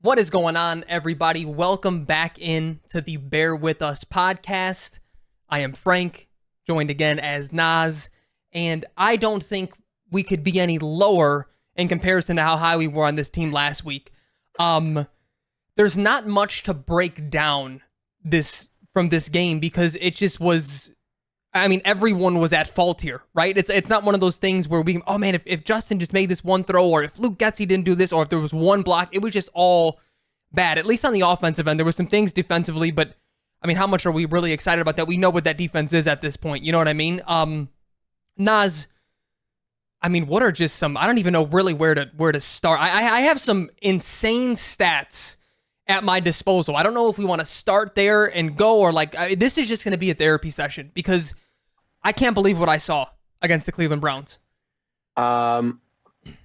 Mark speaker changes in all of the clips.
Speaker 1: What is going on, everybody? Welcome back in to the Bear With Us podcast. I am Frank, joined again as Nas, and I don't think we could be any lower in comparison to how high we were on this team last week. There's not much to break down from this game because it just was. I mean, everyone was at fault here, right? It's not one of those things where oh man, if Justin just made this one throw, or if Luke Getsy didn't do this, or if there was one block, it was just all bad. At least on the offensive end, there was some things defensively, but I mean, how much are we really excited about that? We know what that defense is at this point. You know what I mean? Nas, I mean, what are just some? I don't even know really where to start. I have some insane stats at my disposal. I don't know if we want to start there and go, or this is just going to be a therapy session because I can't believe what I saw against the Cleveland Browns.
Speaker 2: I'm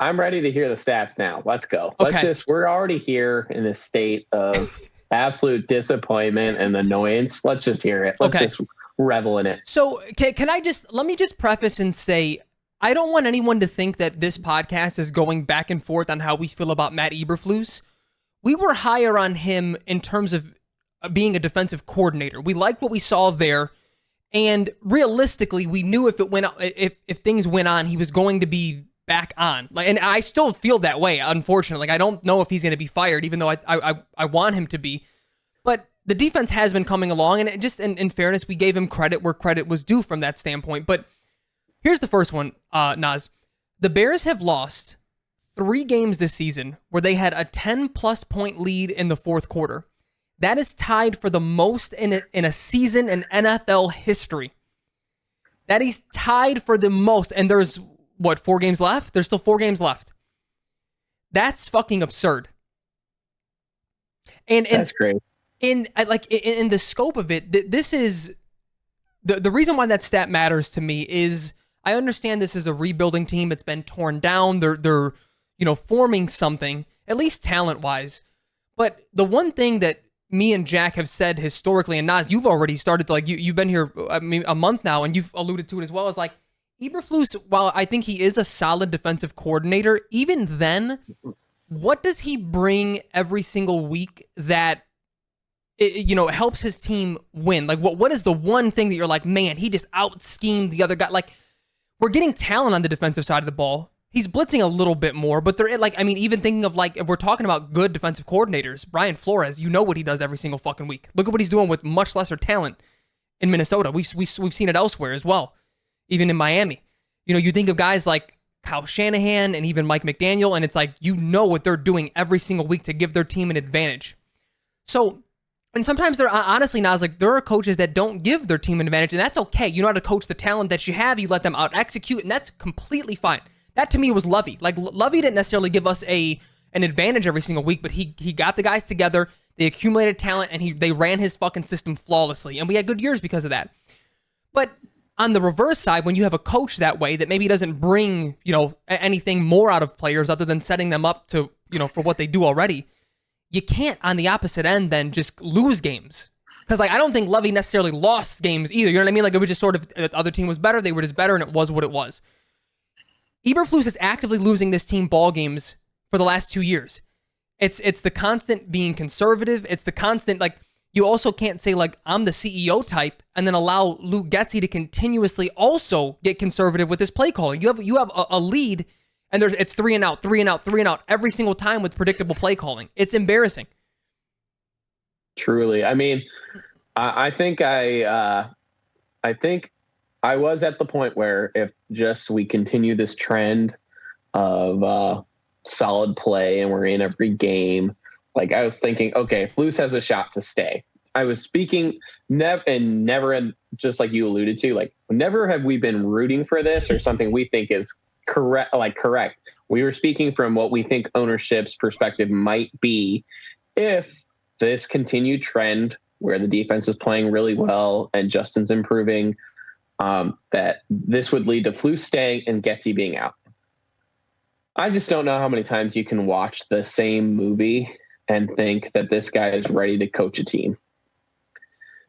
Speaker 2: ready to hear the stats now. Let's go.
Speaker 1: Okay.
Speaker 2: We're already here in this state of absolute disappointment and annoyance. Let's just hear it. Let's just revel in it.
Speaker 1: So let me just preface and say, I don't want anyone to think that this podcast is going back and forth on how we feel about Matt Eberflus. We were higher on him in terms of being a defensive coordinator. We liked what we saw there, and realistically, we knew if things went on, he was going to be back on. And I still feel that way, unfortunately. I don't know if he's going to be fired, even though I want him to be. But the defense has been coming along, and just in fairness, we gave him credit where credit was due from that standpoint. But here's the first one, Nas. The Bears have lost 3 games this season where they had a 10-plus point lead in the fourth quarter. That is tied for the most in a season in NFL history. That is tied for the most, and there's 4 games left? There's still 4 games left. That's fucking absurd. And
Speaker 2: that's great.
Speaker 1: In the scope of it, this is the reason why that stat matters to me is I understand this is a rebuilding team. It's been torn down. They're forming something, at least talent-wise. But the one thing that me and Jack have said historically, and Nas, you've already started to, you've been here, I mean, a month now, and you've alluded to it as well, is Eberflus, while I think he is a solid defensive coordinator, even then, what does he bring every single week that helps his team win? What is the one thing that you're like, man, he just out-schemed the other guy? We're getting talent on the defensive side of the ball. He's blitzing a little bit more, but even thinking of if we're talking about good defensive coordinators, Brian Flores, you know what he does every single fucking week. Look at what he's doing with much lesser talent in Minnesota. We've seen it elsewhere as well, even in Miami. You think of guys like Kyle Shanahan and even Mike McDaniel, and it's what they're doing every single week to give their team an advantage. So, and sometimes honestly, now there are coaches that don't give their team an advantage, and that's okay. You know how to coach the talent that you have. You let them out execute, and that's completely fine. That to me was Lovey. Lovey didn't necessarily give us an advantage every single week, but he got the guys together. They accumulated talent, and they ran his fucking system flawlessly, and we had good years because of that. But on the reverse side, when you have a coach that way that maybe doesn't bring, anything more out of players other than setting them up to, for what they do already, you can't on the opposite end then just lose games. Because I don't think Lovey necessarily lost games either. You know what I mean? It was just sort of the other team was better, they were just better, and it was what it was. Eberflus is actively losing this team ball games for the last 2 years. It's the constant being conservative. It's the constant, you also can't say, I'm the CEO type and then allow Luke Getsy to continuously also get conservative with his play calling. You have a lead, and it's 3 and out, 3 and out, 3 and out every single time with predictable play calling. It's embarrassing.
Speaker 2: Truly. I mean, I think I was at the point where if just we continue this trend of solid play and we're in every game, I was thinking, okay, Flus has a shot to stay. I was speaking never, just like you alluded to, never have we been rooting for this or something we think is correct. We were speaking from what we think ownership's perspective might be if this continued trend where the defense is playing really well and Justin's improving, that this would lead to Flus staying and Getsy being out. I just don't know how many times you can watch the same movie and think that this guy is ready to coach a team.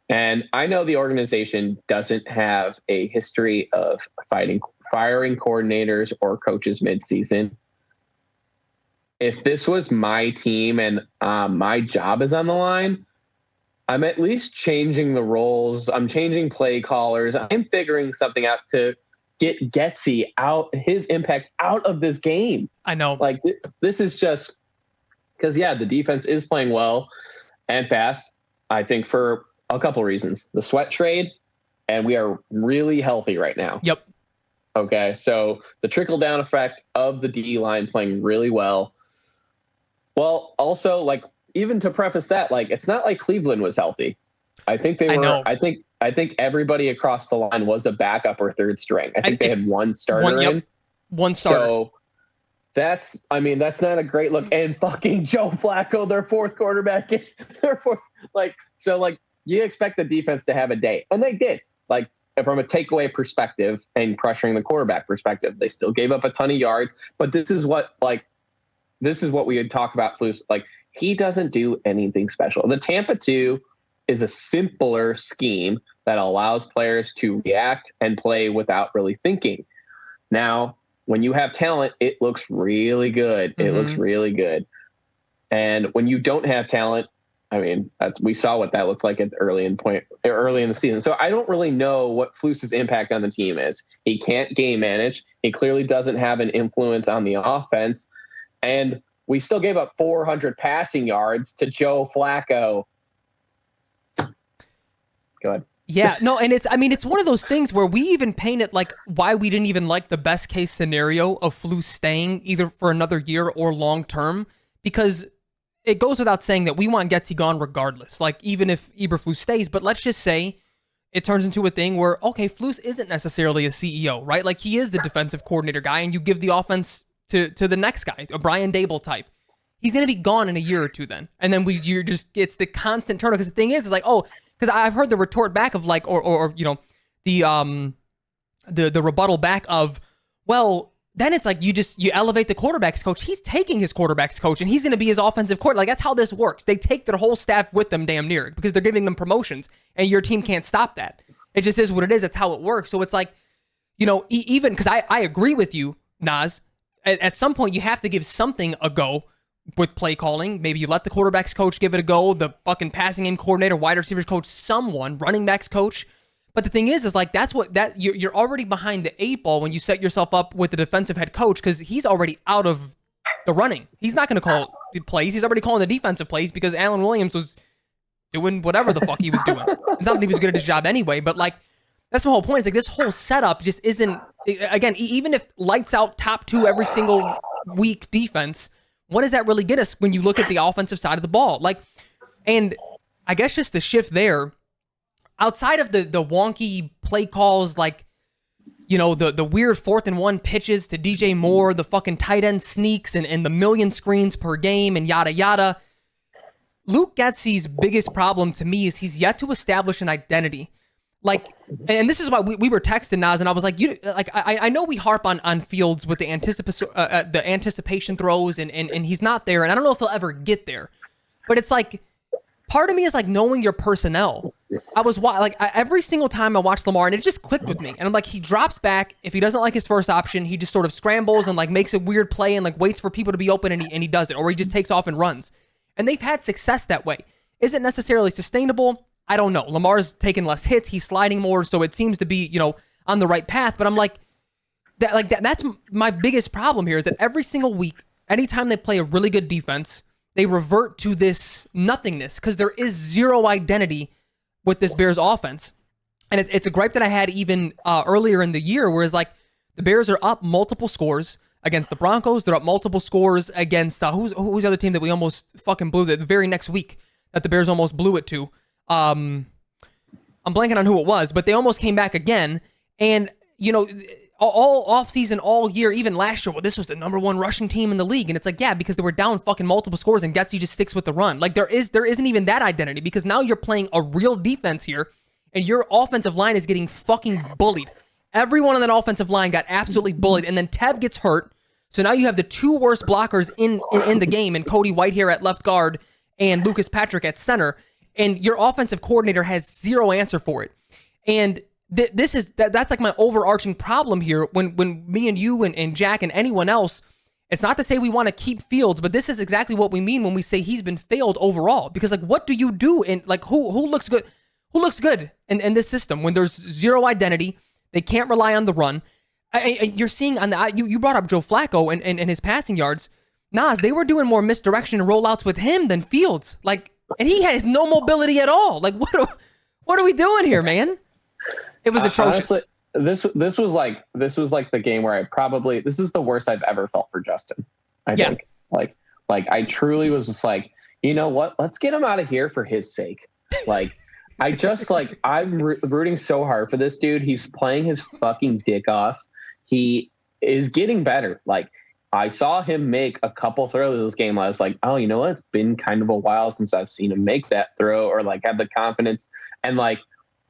Speaker 2: And I know the organization doesn't have a history of firing coordinators or coaches mid-season. if this was my team and my job is on the line, I'm at least changing the roles. I'm changing play callers. I'm figuring something out to get Getsy out, his impact out of this game.
Speaker 1: I know.
Speaker 2: Like, this is just because, yeah, the defense is playing well and fast, I think, for a couple reasons. The Sweat trade, and we are really healthy right now.
Speaker 1: Yep.
Speaker 2: Okay, so the trickle-down effect of the D line playing really well. Well, also, like, even to preface that, like, it's not like Cleveland was healthy. I think they were. I think everybody across the line was a backup or third string. I think they had one starter
Speaker 1: one starter.
Speaker 2: So that's not a great look. And fucking Joe Flacco, their fourth quarterback, you expect the defense to have a day, and they did. Like, from a takeaway perspective and pressuring the quarterback perspective, they still gave up a ton of yards. But this is what we had talked about, Flus. Like, he doesn't do anything special. The Tampa 2 is a simpler scheme that allows players to react and play without really thinking. Now, when you have talent, it looks really good. Mm-hmm. It looks really good. And when you don't have talent, I mean, we saw what that looked like early in the season. So I don't really know what Flus's impact on the team is. He can't game manage. He clearly doesn't have an influence on the offense. And we still gave up 400 passing yards to Joe Flacco. Go ahead.
Speaker 1: Yeah, no, and it's one of those things where we even paint it like why we didn't even like the best case scenario of Flus staying either for another year or long term, because it goes without saying that we want Getsy gone regardless, like even if Eberflus stays. But let's just say it turns into a thing where, okay, Flus isn't necessarily a CEO, right? Like, he is the defensive coordinator guy, and you give the offense to the next guy, a Brian Dable type. He's going to be gone in a year or two then. And then it's the constant turnover. Because the thing is like, because I've heard the retort back of like, or the rebuttal back of, well, then it's like you elevate the quarterback's coach. He's taking his quarterback's coach, and he's going to be his offensive coordinator. Like, that's how this works. They take their whole staff with them damn near, because they're giving them promotions, and your team can't stop that. It just is what it is. That's how it works. So it's like, even because I agree with you, Nas, at some point you have to give something a go with play calling. Maybe you let the quarterback's coach give it a go, the fucking passing game coordinator, wide receivers coach, someone, running backs coach. But the thing is like, you're already behind the 8 ball when you set yourself up with the defensive head coach, because he's already out of the running. He's not going to call the plays. He's already calling the defensive plays because Alan Williams was doing whatever the fuck he was doing. It's not that he was good at his job anyway, but like, that's the whole point. It's like, this whole setup just isn't, again, even if lights out top 2 every single week defense, what does that really get us when you look at the offensive side of the ball? Like, and I guess just the shift there, outside of the wonky play calls, like, the weird 4th and 1 pitches to DJ Moore, the fucking tight end sneaks and the million screens per game and yada yada. Luke Getsy's biggest problem to me is he's yet to establish an identity. Like, and this is why we were texting Nas, and I was like, I know we harp on Fields with the anticipation throws, and he's not there, and I don't know if he'll ever get there. But it's like, part of me is like knowing your personnel. Every single time I watch Lamar, and it just clicked with me, and I'm like, he drops back. If he doesn't like his first option, he just sort of scrambles and like makes a weird play and like waits for people to be open, and he does it, or he just takes off and runs. And they've had success that way. Is it necessarily sustainable? I don't know. Lamar's taking less hits. He's sliding more. So it seems to be, on the right path. But I'm like, that's my biggest problem here, is that every single week, anytime they play a really good defense, they revert to this nothingness, because there is zero identity with this Bears offense. And it's a gripe that I had even earlier in the year, whereas like the Bears are up multiple scores against the Broncos. They're up multiple scores against who's the other team that we almost fucking blew the very next week that the Bears almost blew it to. I'm blanking on who it was, but they almost came back again. And, all offseason, all year, even last year, well, this was the number 1 rushing team in the league. And it's like, yeah, because they were down fucking multiple scores, and Getsy just sticks with the run. Like, there isn't even that identity, because now you're playing a real defense here, and your offensive line is getting fucking bullied. Everyone on that offensive line got absolutely bullied, and then Tev gets hurt. So now you have the 2 worst blockers in the game, and Cody Whitehair at left guard and Lucas Patrick at center. And your offensive coordinator has zero answer for it. And that's like my overarching problem here. When me and you and Jack and anyone else It's not to say we want to keep Fields, but this is exactly what we mean when we say he's been failed overall. Because like, what do you do in like who looks good? Who looks good in this system when there's zero identity? They can't rely on the run. You're seeing on the you brought up Joe Flacco and his passing yards. Nas, they were doing more misdirection and rollouts with him than Fields. Like, and he has no mobility at all. Like, what are we doing here, man? It was atrocious.
Speaker 2: Honestly, this was like the game where this is the worst I've ever felt for Justin. I think like I truly was just like, you know what? Let's get him out of here for his sake. Like, I just like, I'm rooting so hard for this dude. He's playing his fucking dick off. He is getting better. Like, I saw him make a couple throws this game. I was like, oh, you know what? It's been kind of a while since I've seen him make that throw or like have the confidence. And like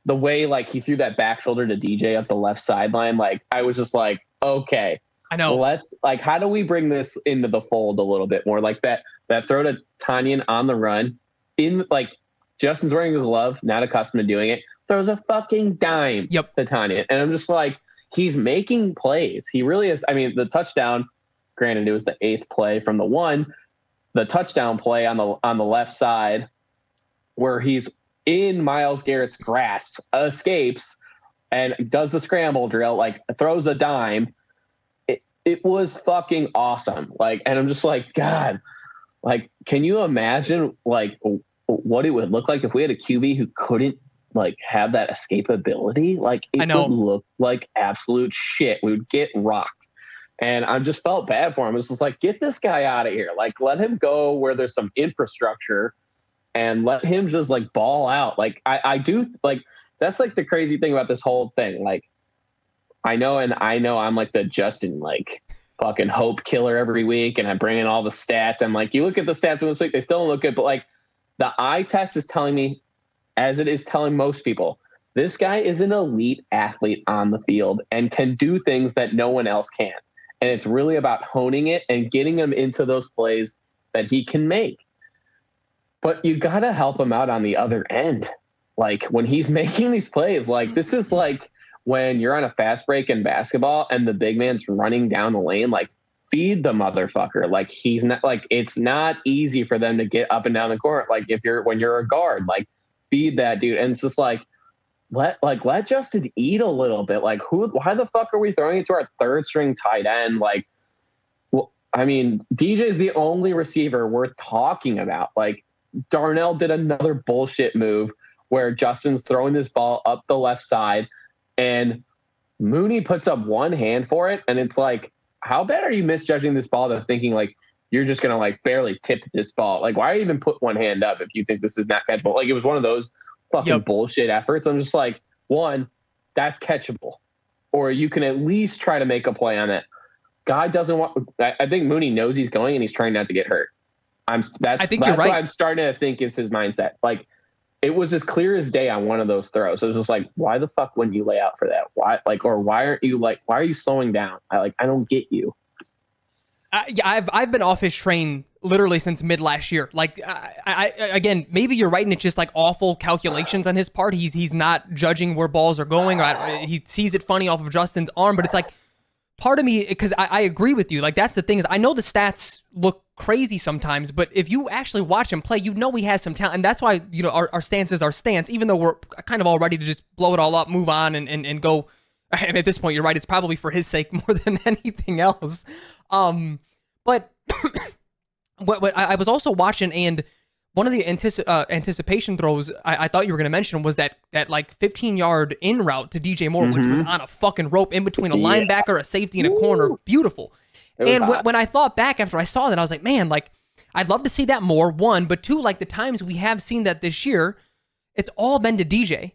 Speaker 2: the way like he threw that back shoulder to DJ up the left sideline, like I was just like, okay,
Speaker 1: I know.
Speaker 2: Let's like, how do we bring this into the fold a little bit more? Like that throw to Tanyan on the run in like Justin's wearing a glove, not accustomed to doing it. Throws a fucking dime to Tanyan. And I'm just like, he's making plays. He really is. I mean, the touchdown, granted, it was the 8th play from the touchdown play on the left side where he's in Myles Garrett's grasp, escapes and does the scramble drill, like throws a dime. It was fucking awesome. Like, and I'm just like, God, like, can you imagine like what it would look like if we had a QB who couldn't like have that escapability? Like, it would look like absolute shit. We would get rocked. And I just felt bad for him. It's just like, get this guy out of here. Like, let him go where there's some infrastructure and let him just like ball out. Like, I do like, that's like the crazy thing about this whole thing. Like, I know I'm like the Justin, like fucking hope killer every week. And I bring in all the stats. And like, you look at the stats this week, they still don't look good. But like the eye test is telling me, as it is telling most people, this guy is an elite athlete on the field and can do things that no one else can. And it's really about honing it and getting him into those plays that he can make. But you got to help him out on the other end. Like when he's making these plays, like this is like when you're on a fast break in basketball and the big man's running down the lane, like feed the motherfucker. Like he's not like, it's not easy for them to get up and down the court. Like when you're a guard, like feed that dude. And it's just like, let Justin eat a little bit. Like why the fuck are we throwing it to our 3rd string tight end? Like, well, I mean, DJ's the only receiver worth talking about. Like Darnell did another bullshit move where Justin's throwing this ball up the left side and Mooney puts up one hand for it. And it's like, how bad are you misjudging this ball to thinking like, you're just going to like barely tip this ball? Like, why even put one hand up if you think this is not catchable? Like it was one of those fucking bullshit efforts. I'm just like, one, that's catchable, or you can at least try to make a play on it. Guy doesn't want. I think Mooney knows he's going and he's trying not to get hurt. I think you're right. What I'm starting to think is his mindset. Like it was as clear as day on one of those throws. It was just like, why the fuck wouldn't you lay out for that? Why aren't you like? Why are you slowing down? I don't get you.
Speaker 1: I've been off his train literally since mid last year. Like, I again, maybe you're right, and it's just like awful calculations on his part. He's not judging where balls are going. He sees it funny off of Justin's arm, but it's like part of me, because I agree with you. Like that's the thing is, I know the stats look crazy sometimes, but if you actually watch him play, you know he has some talent, and that's why our stance is our stance. Even though we're kind of all ready to just blow it all up, move on, and go. And at this point, you're right. It's probably for his sake more than anything else. But what I was also watching, and one of the anticipation throws I thought you were going to mention was that like 15-yard in route to DJ Moore, which was on a fucking rope in between a linebacker, a safety, and a corner. Beautiful. And when I thought back after I saw that, I was like, man, like I'd love to see that more. One, but two, like the times we have seen that this year, it's all been to DJ.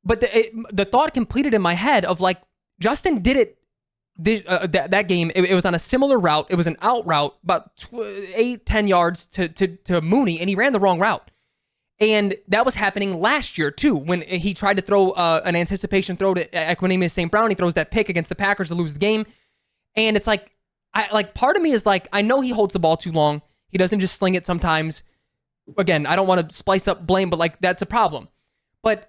Speaker 1: But the thought completed in my head of like Justin did it that game. It was on a similar route. It was an out route about 8-10 yards to Mooney, and he ran the wrong route. And that was happening last year too when he tried to throw an anticipation throw to Equanimeous St. Brown. He throws that pick against the Packers to lose the game. And it's like part of me is like, I know he holds the ball too long. He doesn't just sling it sometimes. Again, I don't want to splice up blame, but like that's a problem. But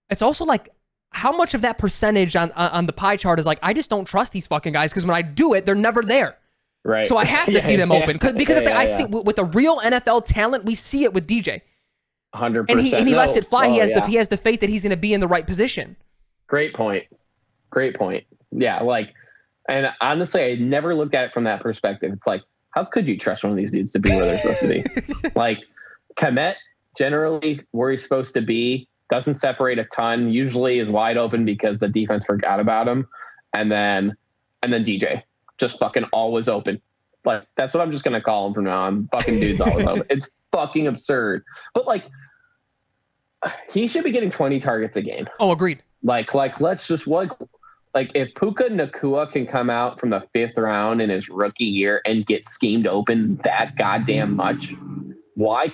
Speaker 1: it's also like, how much of that percentage on the pie chart is like, I just don't trust these fucking guys because when I do it, they're never there.
Speaker 2: Right.
Speaker 1: So I have to see them open because it's like I see with a real NFL talent, we see it with DJ.
Speaker 2: 100%.
Speaker 1: And he lets it fly. He has the faith that he's going to be in the right position.
Speaker 2: Great point. Yeah, like, and honestly, I never looked at it from that perspective. It's like, how could you trust one of these dudes to be where they're supposed to be? Like, Komet, generally where he's supposed to be, doesn't separate a ton, usually is wide open because the defense forgot about him. And then DJ, just fucking always open. Like, that's what I'm just going to call him from now on. Fucking dude's always open. It's fucking absurd. But, like, he should be getting 20 targets a game.
Speaker 1: Oh, agreed.
Speaker 2: Like let's just like if Puka Nacua can come out from the 5th round in his rookie year and get schemed open that goddamn much, why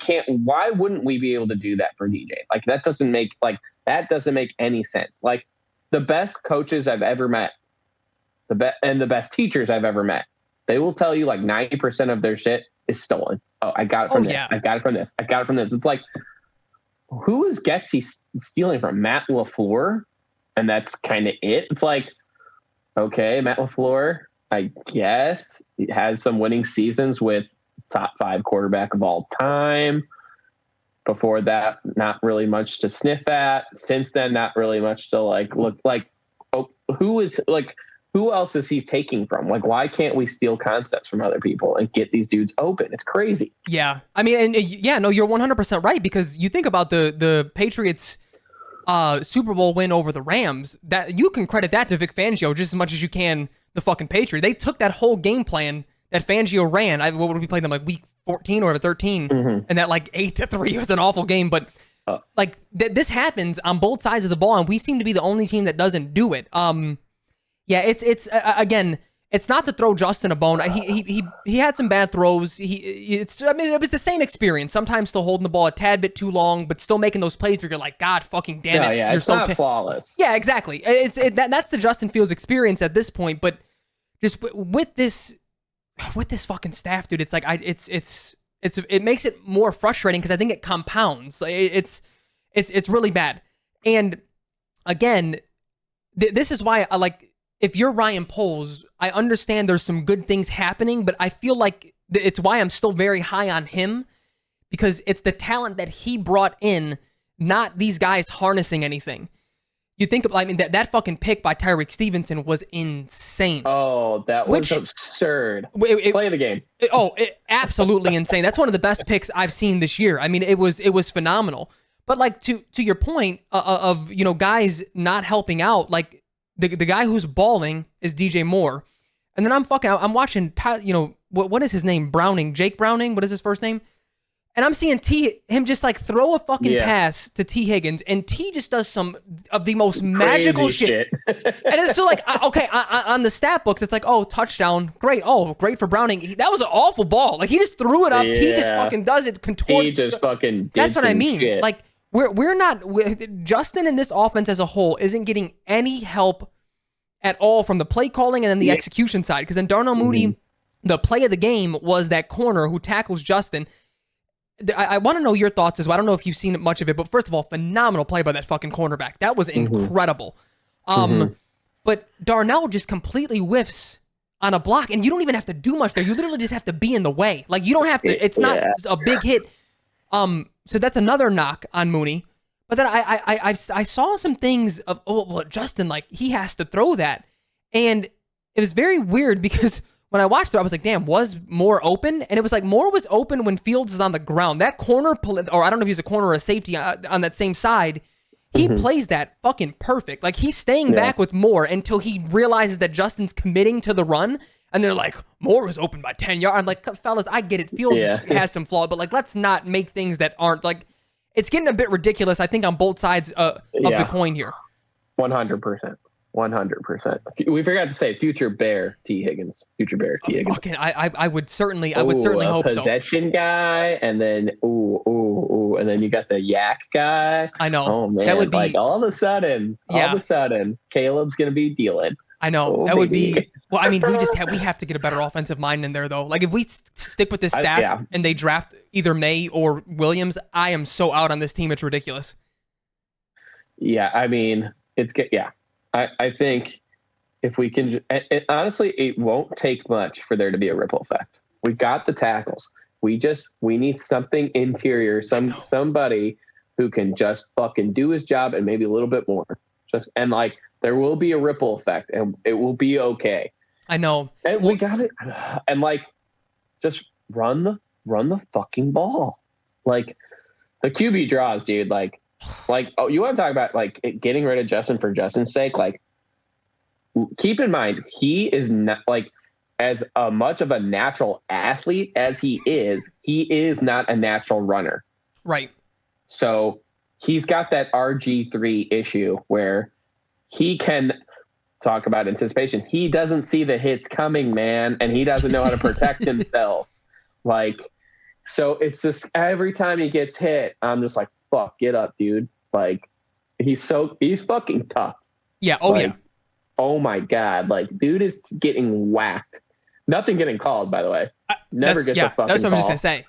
Speaker 2: wouldn't we be able to do that for DJ? Like, that doesn't make any sense. Like, the best coaches I've ever met, and the best teachers I've ever met, they will tell you like 90% of their shit is stolen. Oh, I got it from this. Yeah. I got it from this. I got it from this. It's like, who is Getsy stealing from? Matt LaFleur? And that's kind of it. It's like, okay, Matt LaFleur, I guess, he has some winning seasons with top 5 quarterback of all time. Before that, not really much to sniff at. Since then, not really much to look like. Oh, who else is he taking from? Like, why can't we steal concepts from other people and get these dudes open? It's crazy.
Speaker 1: Yeah. I mean, no, you're 100% right, because you think about the Patriots Super Bowl win over the Rams, that you can credit that to Vic Fangio just as much as you can the fucking Patriot. They took that whole game plan that Fangio ran. What would we play them, like week 14 or 13? Mm-hmm. And that like 8-3 was an awful game. But this happens on both sides of the ball, and we seem to be the only team that doesn't do it. Yeah, it's again, it's not to throw Justin a bone. He had some bad throws. It was the same experience. Sometimes still holding the ball a tad bit too long, but still making those plays where you're like, God fucking damn it.
Speaker 2: Yeah,
Speaker 1: you're
Speaker 2: it's so not flawless.
Speaker 1: Yeah, exactly. That's the Justin Fields experience at this point. But just with this fucking staff, dude, it's like it makes it more frustrating because I think it compounds. It's really bad. And again, this is why I like. If you're Ryan Poles, I understand there's some good things happening, but I feel like it's why I'm still very high on him, because it's the talent that he brought in, not these guys harnessing anything. You think of, I mean, that fucking pick by Tyreek Stevenson was insane.
Speaker 2: Oh, that was absurd. Play the game.
Speaker 1: Absolutely insane. That's one of the best picks I've seen this year. I mean, it was phenomenal. But like to your point of guys not helping out, like. The guy who's balling is DJ Moore. And then I'm watching, what is his name? Browning, Jake Browning. What is his first name? And I'm seeing him just like throw a fucking pass to T Higgins, and T just does some of the most magical shit. And it's still like, okay, on the stat books, it's like, oh, touchdown. Great. Oh, great for Browning. That was an awful ball. Like, he just threw it up. Yeah. T just fucking does it, contorts.
Speaker 2: He just fucking did
Speaker 1: That's what I mean.
Speaker 2: Shit.
Speaker 1: Like, we're not, Justin in this offense as a whole isn't getting any help at all from the play calling and then the execution side. Because then Darnell Mooney, the play of the game was that corner who tackles Justin. I want to know your thoughts as well. I don't know if you've seen much of it, but first of all, phenomenal play by that fucking cornerback. That was incredible. But Darnell just completely whiffs on a block, and you don't even have to do much there. You literally just have to be in the way. Like, you don't have to, it's not a big hit. So that's another knock on Mooney. But then I saw some things of, Justin, like, he has to throw that. And it was very weird because when I watched it, I was like, damn, was Moore open? And it was like, Moore was open when Fields is on the ground. That corner, or I don't know if he's a corner or a safety on that same side, he plays that fucking perfect. Like, he's staying back with Moore until he realizes that Justin's committing to the run. And they're like, Moore was open by 10 yards. I'm like, fellas, I get it. Fields has some flaw, but like, let's not make things that aren't like, it's getting a bit ridiculous, I think, on both sides of the coin here.
Speaker 2: 100%. 100%. We forgot to say future Bear T. Higgins. Future Bear T. Higgins.
Speaker 1: Fucking, I would certainly hope so.
Speaker 2: Possession guy, and then and then you got the yak guy.
Speaker 1: I know.
Speaker 2: Oh man, that would be like all of a sudden, Caleb's gonna be dealing.
Speaker 1: I know that would be. Well, I mean, we have to get a better offensive mind in there though. Like, if we stick with this staff and they draft either May or Williams, I am so out on this team. It's ridiculous.
Speaker 2: Yeah, I mean, it's good. Yeah, I think if we can, honestly, it won't take much for there to be a ripple effect. We got the tackles. We need something interior, somebody who can just fucking do his job and maybe a little bit more. And like there will be a ripple effect and it will be okay.
Speaker 1: I know.
Speaker 2: And we got it. And like just run the fucking ball. Like the QB draws, dude. Like oh, you want to talk about like getting rid of Justin for Justin's sake? Like keep in mind he is not like as much of a natural athlete as he is not a natural runner.
Speaker 1: Right.
Speaker 2: So he's got that RG3 issue where he can talk about anticipation. He doesn't see the hits coming, man, and he doesn't know how to protect himself. Like, so it's just every time he gets hit, I'm just like, fuck, get up, dude. Like, he's fucking tough.
Speaker 1: Yeah. Oh,
Speaker 2: like,
Speaker 1: yeah.
Speaker 2: Oh my God. Like, dude is getting whacked. Nothing getting called, by the way. Never gets a fucking call.
Speaker 1: That's what I was just going to say.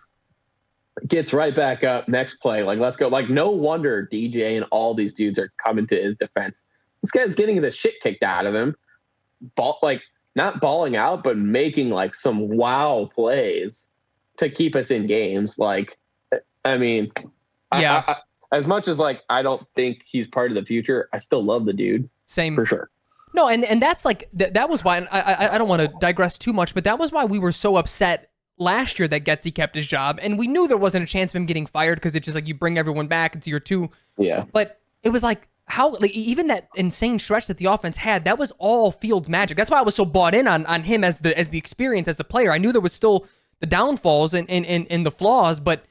Speaker 2: Gets right back up. Next play. Like, let's go. Like, no wonder DJ and all these dudes are coming to his defense. This guy's getting the shit kicked out of him. Not balling out, but making like some wow plays to keep us in games. Like, I mean,
Speaker 1: yeah.
Speaker 2: I, as much as like, I don't think he's part of the future, I still love the dude.
Speaker 1: Same.
Speaker 2: For sure.
Speaker 1: No, and that's like that was why I don't want to digress too much, but that was why we were so upset last year that Getsy kept his job, and we knew there wasn't a chance of him getting fired because it's just like you bring everyone back into year 2.
Speaker 2: Yeah.
Speaker 1: But it was like how like even that insane stretch that the offense had, that was all Fields' magic. That's why I was so bought in on him as the experience as the player. I knew there was still the downfalls and the flaws, but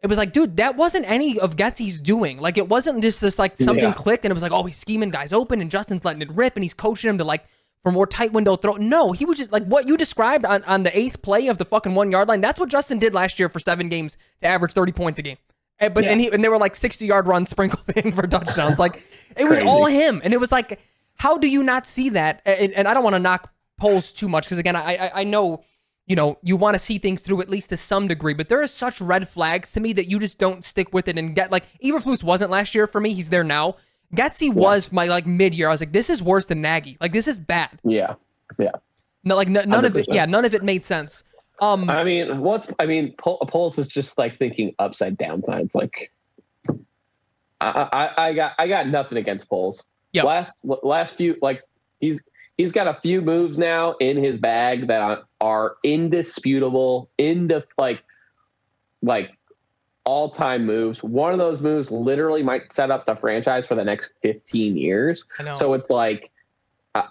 Speaker 1: it was like, dude, that wasn't any of Getsy's doing. Like, it wasn't just this, like, something clicked, and it was like, oh, he's scheming guys open, and Justin's letting it rip, and he's coaching him to, like, for more tight window throw. No, he was just, like, what you described on the 8th play of the fucking 1-yard line, that's what Justin did last year for 7 games to average 30 points a game. And they were, like, 60-yard runs sprinkled in for touchdowns. Like, it was all him. And it was like, how do you not see that? And I don't want to knock Poles too much, because, again, I know... You know, you want to see things through at least to some degree, but there are such red flags to me that you just don't stick with it and get, like, Eberflus wasn't last year for me. He's there now. Getsy was my, like, mid-year. I was like, this is worse than Nagy. Like, this is bad.
Speaker 2: Yeah. Yeah.
Speaker 1: No, like, none 100%. Of it. Yeah, none of it made sense.
Speaker 2: I mean, Poles is just, like, thinking upside down science. Like, I got nothing against Poles.
Speaker 1: Yeah.
Speaker 2: Last few, like, He's got a few moves now in his bag that are indisputable, like all-time moves. One of those moves literally might set up the franchise for the next 15 years.
Speaker 1: I know.
Speaker 2: So it's like,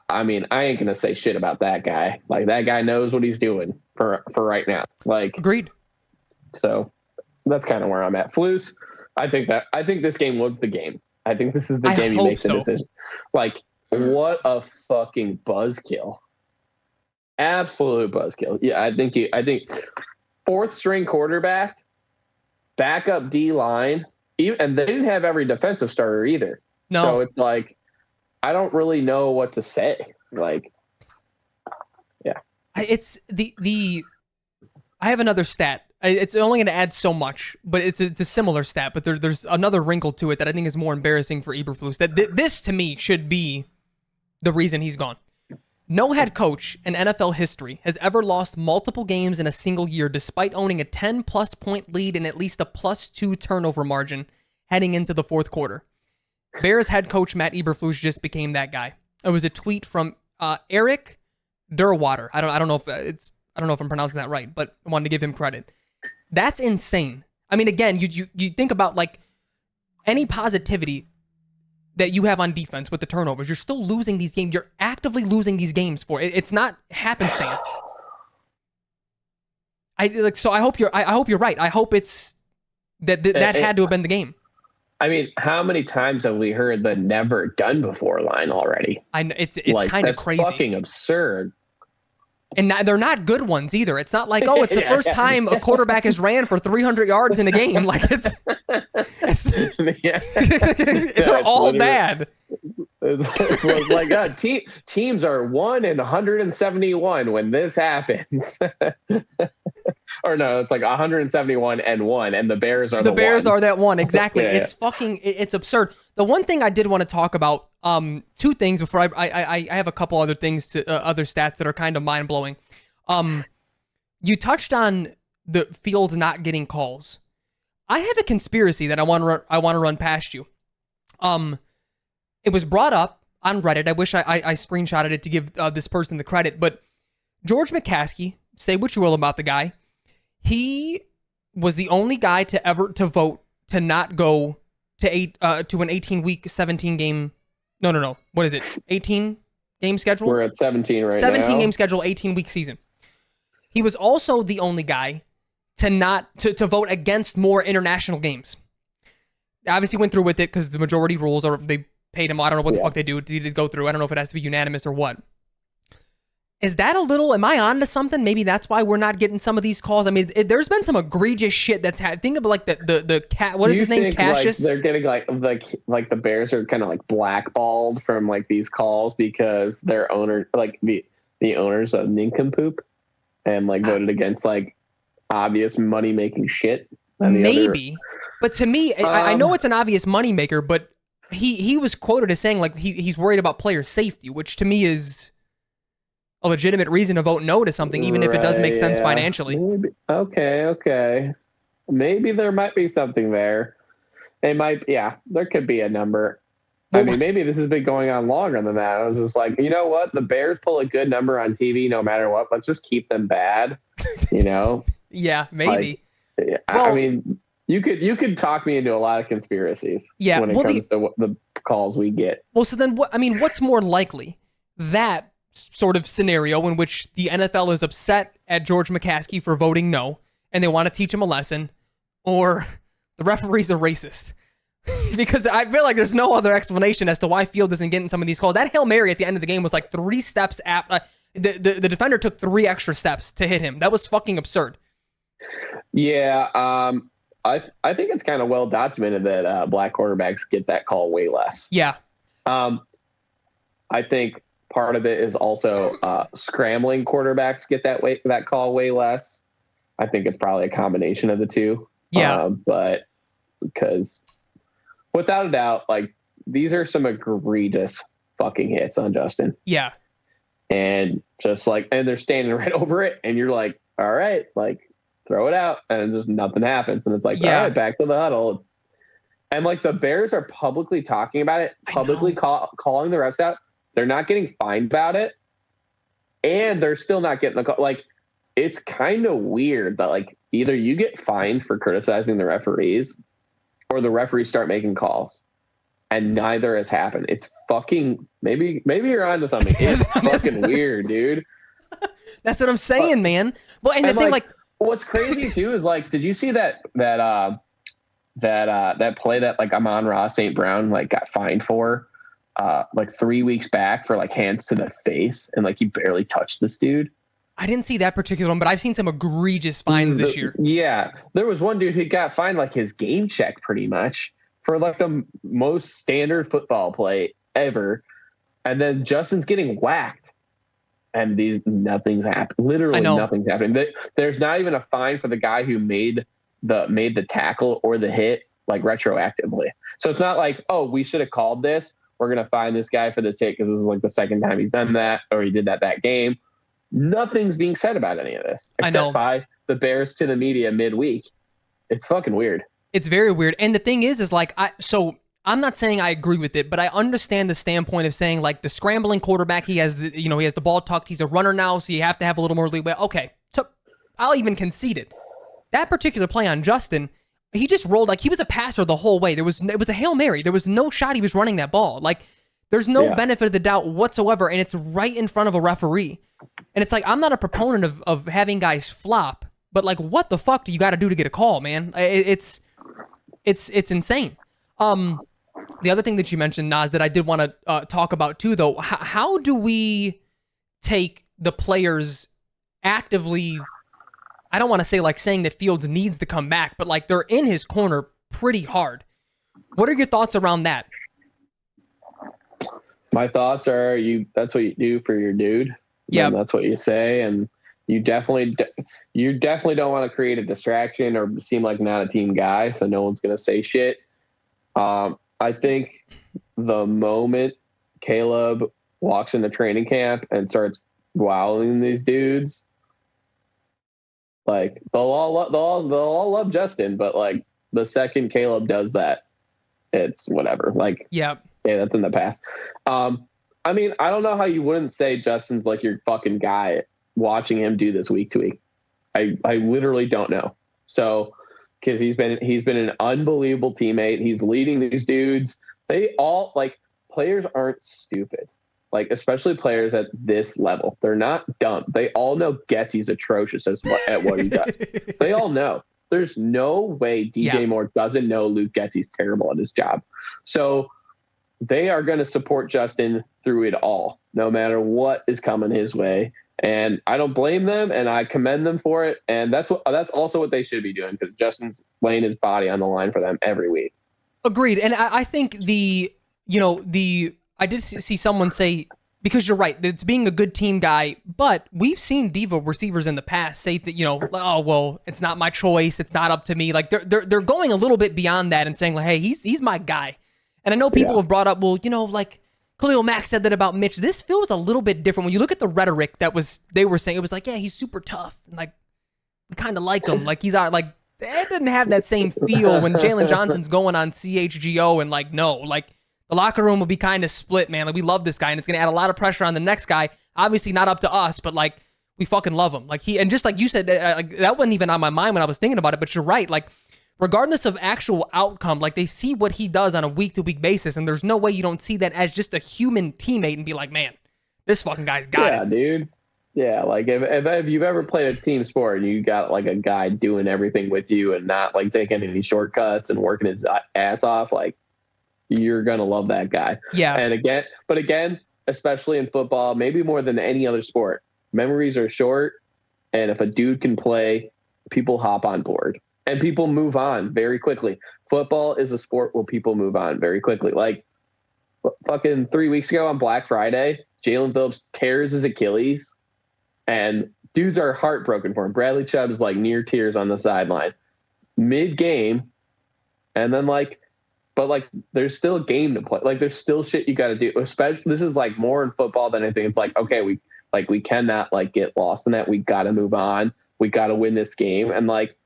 Speaker 2: I mean, I ain't gonna say shit about that guy. Like, that guy knows what he's doing for right now. Like,
Speaker 1: agreed.
Speaker 2: So that's kind of where I'm at. Flus, I think this game was the game. I think this is the game you make the decision. Like, what a fucking buzzkill. Absolute buzzkill. Yeah, I think 4th string quarterback, backup D line, and they didn't have every defensive starter either.
Speaker 1: No.
Speaker 2: So it's like, I don't really know what to say. Like, yeah.
Speaker 1: It's the I have another stat. It's only going to add so much, but it's a similar stat, but there's another wrinkle to it that I think is more embarrassing for Eberflus. That this, to me, should be the reason he's gone. No head coach in NFL history has ever lost multiple games in a single year despite owning a 10-plus point lead and at least a +2 turnover margin heading into the 4th quarter. Bears head coach Matt Eberflus just became that guy. It was a tweet from Eric Derwater. I don't know if I'm pronouncing that right, but I wanted to give him credit. That's insane. I mean, again, you think about, like, any positivity that you have on defense with the turnovers. You're still losing these games. You're actively losing these games for it. It's not happenstance. So I hope you're right. I hope it's that had to have been the game.
Speaker 2: I mean, how many times have we heard the never done before line already?
Speaker 1: I know it's like, kind of crazy.
Speaker 2: Fucking absurd.
Speaker 1: And they're not good ones either. It's not like, oh, it's the first time a quarterback has ran for 300 yards in a game. Like, it's they're all bad.
Speaker 2: It's like, God, teams are 1 in 171 when this happens. or no, it's like 171 and one, and the Bears are the
Speaker 1: Bears
Speaker 2: one.
Speaker 1: are that one. Exactly.
Speaker 2: Yeah,
Speaker 1: It's fucking, it's absurd. The one thing I did want to talk about, two things before I have a couple other things to, other stats that are kind of mind blowing. You touched on the Fields not getting calls. I have a conspiracy that I want to run past you. It was brought up on Reddit. I wish I screenshotted it to give this person the credit, but George McCaskey, say what you will about the guy, he was the only guy to ever to vote to not go to an 18-week 17 game. No. What is it? 18 game schedule?
Speaker 2: we're at 17 right now.
Speaker 1: 17 game schedule, 18-week season. He was also the only guy to vote against more international games. Obviously went through with it because the majority rules, or they paid him. I don't know what the fuck they do to go through. I don't know if it has to be unanimous or what. Is that a little, am I on to something? Maybe that's why we're not getting some of these calls. I mean, there's been some egregious shit that's happened. Think of like the cat, what is his name? Cassius?
Speaker 2: Like, they're getting like the Bears are kind of like blackballed from like these calls because their owner, like the owners of nincompoop and like voted against like obvious money making shit.
Speaker 1: Maybe. But to me, I know it's an obvious moneymaker, but he was quoted as saying like he's worried about player safety, which to me is a legitimate reason to vote no to something, even if it does make sense financially.
Speaker 2: Maybe. Okay. Maybe there might be something there. There could be a number. I mean, maybe this has been going on longer than that. I was just like, you know what? The Bears pull a good number on TV no matter what. Let's just keep them bad, you know?
Speaker 1: Yeah, maybe.
Speaker 2: Like, I mean, you could talk me into a lot of conspiracies when it comes to the calls we get.
Speaker 1: Well, so then what's more likely? That sort of scenario in which the NFL is upset at George McCaskey for voting no, and they want to teach him a lesson, or the referees are racist. Because I feel like there's no other explanation as to why Field isn't getting some of these calls. That Hail Mary at the end of the game was like 3 steps after. The defender took 3 extra steps to hit him. That was fucking absurd.
Speaker 2: Yeah, I think it's kind of well documented that black quarterbacks get that call way less.
Speaker 1: Yeah.
Speaker 2: I think part of it is also scrambling quarterbacks get that call way less. I think it's probably a combination of the two.
Speaker 1: Yeah.
Speaker 2: But because without a doubt, like these are some egregious fucking hits on Justin.
Speaker 1: Yeah.
Speaker 2: And just like, and they're standing right over it, and you're like, all right, like throw it out, and just nothing happens. And it's like, all right, back to the huddle. And like the Bears are publicly talking about it, publicly calling the refs out. They're not getting fined about it, and they're still not getting the call. Like, it's kind of weird that like either you get fined for criticizing the referees, or the referees start making calls, and neither has happened. It's fucking maybe you're onto something. It's fucking weird, dude.
Speaker 1: That's what I'm saying, man. Well, and the thing, like,
Speaker 2: what's crazy too is like, did you see that play that like Amon-Ra St. Brown like got fined for? Like 3 weeks back for like hands to the face, and like he barely touched this dude.
Speaker 1: I didn't see that particular one, but I've seen some egregious fines this year.
Speaker 2: Yeah, there was one dude who got fined like his game check pretty much for like the most standard football play ever, and then Justin's getting whacked, and nothing's happened. Literally nothing's happening. There's not even a fine for the guy who made the tackle or the hit like retroactively. So it's not like, oh, we should have called this. We're going to fine this guy for this hit because this is like the second time he's done that, or he did that game. Nothing's being said about any of this except by the Bears to the media midweek. It's fucking weird.
Speaker 1: It's very weird. And the thing is like, I'm not saying I agree with it, but I understand the standpoint of saying like the scrambling quarterback, he has the ball tucked. He's a runner now, so you have to have a little more leeway. Okay, so I'll even concede it. That particular play on Justin, he just rolled like he was a passer the whole way. It was a Hail Mary. There was no shot he was running that ball. Like, there's no benefit of the doubt whatsoever, and it's right in front of a referee. And it's like, I'm not a proponent of having guys flop, but like, what the fuck do you got to do to get a call, man? It's insane. The other thing that you mentioned, Nas, that I did want to talk about too, though, how do we take the players actively? I don't want to say like saying that Fields needs to come back, but like they're in his corner pretty hard. What are your thoughts around that?
Speaker 2: My thoughts are that's what you do for your dude.
Speaker 1: Yeah.
Speaker 2: That's what you say. And You definitely don't want to create a distraction or seem like not a team guy, so no one's going to say shit. I think the moment Caleb walks into training camp and starts wowing these dudes, like they'll all love Justin, but like the second Caleb does that, it's whatever. Like,
Speaker 1: yeah,
Speaker 2: that's in the past. I mean, I don't know how you wouldn't say Justin's like your fucking guy watching him do this week to week. I literally don't know. So, because he's been an unbelievable teammate. He's leading these dudes. They all, like, players aren't stupid. Like, especially players at this level. They're not dumb. They all know Getsy's atrocious at what he does. They all know. There's no way DJ Moore doesn't know Luke Getsy's terrible at his job. So they are going to support Justin through it all, no matter what is coming his way. And I don't blame them, and I commend them for it. And that's also what they should be doing, because Justin's laying his body on the line for them every week.
Speaker 1: Agreed. And I think I did see someone say, because you're right, it's being a good team guy, but we've seen diva receivers in the past say that, oh, well, it's not my choice, it's not up to me. Like they're going a little bit beyond that and saying, like, hey, he's my guy. And I know people have brought up, well, like Khalil Mack said that about Mitch. This feels a little bit different when you look at the rhetoric they were saying. It was like, yeah, he's super tough, and like we kind of like him. Like he's like that didn't have that same feel when Jalen Johnson's going on CHGO and like no, like the locker room will be kind of split, man. Like we love this guy, and it's gonna add a lot of pressure on the next guy. Obviously not up to us, but like we fucking love him. Like and just like you said, like, that wasn't even on my mind when I was thinking about it. But you're right, like. Regardless of actual outcome, like they see what he does on a week-to-week basis, and there's no way you don't see that as just a human teammate and be like, man, this fucking guy's got it.
Speaker 2: Yeah, dude. Yeah, like if you've ever played a team sport and you got like a guy doing everything with you and not like taking any shortcuts and working his ass off, like you're gonna love that guy.
Speaker 1: Yeah.
Speaker 2: And again, especially in football, maybe more than any other sport, memories are short, and if a dude can play, people hop on board. And people move on very quickly. Football is a sport where people move on very quickly. Like fucking 3 weeks ago on Black Friday, Jalen Phillips tears his Achilles, and dudes are heartbroken for him. Bradley Chubb is like near tears on the sideline mid-game. And then but there's still a game to play. Like there's still shit you got to do. Especially this is like more in football than anything. It's like, okay, we cannot like get lost in that. We got to move on. We got to win this game. And like,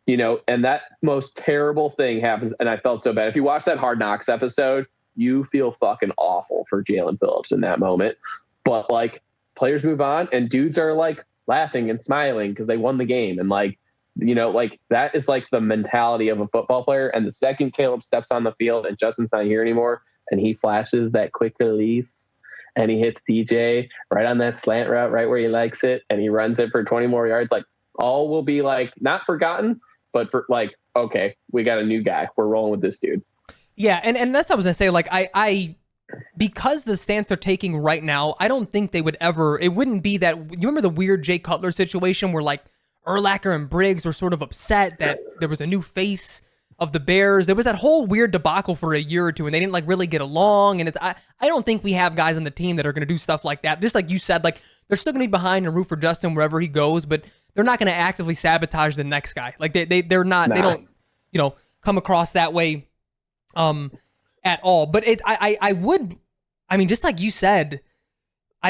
Speaker 2: and that most terrible thing happens. And I felt so bad. If you watch that Hard Knocks episode, you feel fucking awful for Jalen Phillips in that moment. But like players move on and dudes are like laughing and smiling because they won the game. And like, like that is like the mentality of a football player. And the second Caleb steps on the field and Justin's not here anymore, and he flashes that quick release and he hits DJ right on that slant route, right where he likes it, and he runs it for 20 more yards, like all will be like not forgotten. But for like, okay, we got a new guy. We're rolling with this dude.
Speaker 1: Yeah, and that's what I was gonna say. Like, I because the stance they're taking right now, I don't think they would ever. It wouldn't be that. You remember the weird Jay Cutler situation where like Urlacher and Briggs were sort of upset that there was a new face of the Bears. There was that whole weird debacle for a year or two, and they didn't like really get along. And I don't think we have guys on the team that are gonna do stuff like that. Just like you said, like they're still gonna be behind and root for Justin wherever he goes, but they're not going to actively sabotage the next guy. Like they're not, They don't, come across that way, at all. But I would, I mean, just like you said,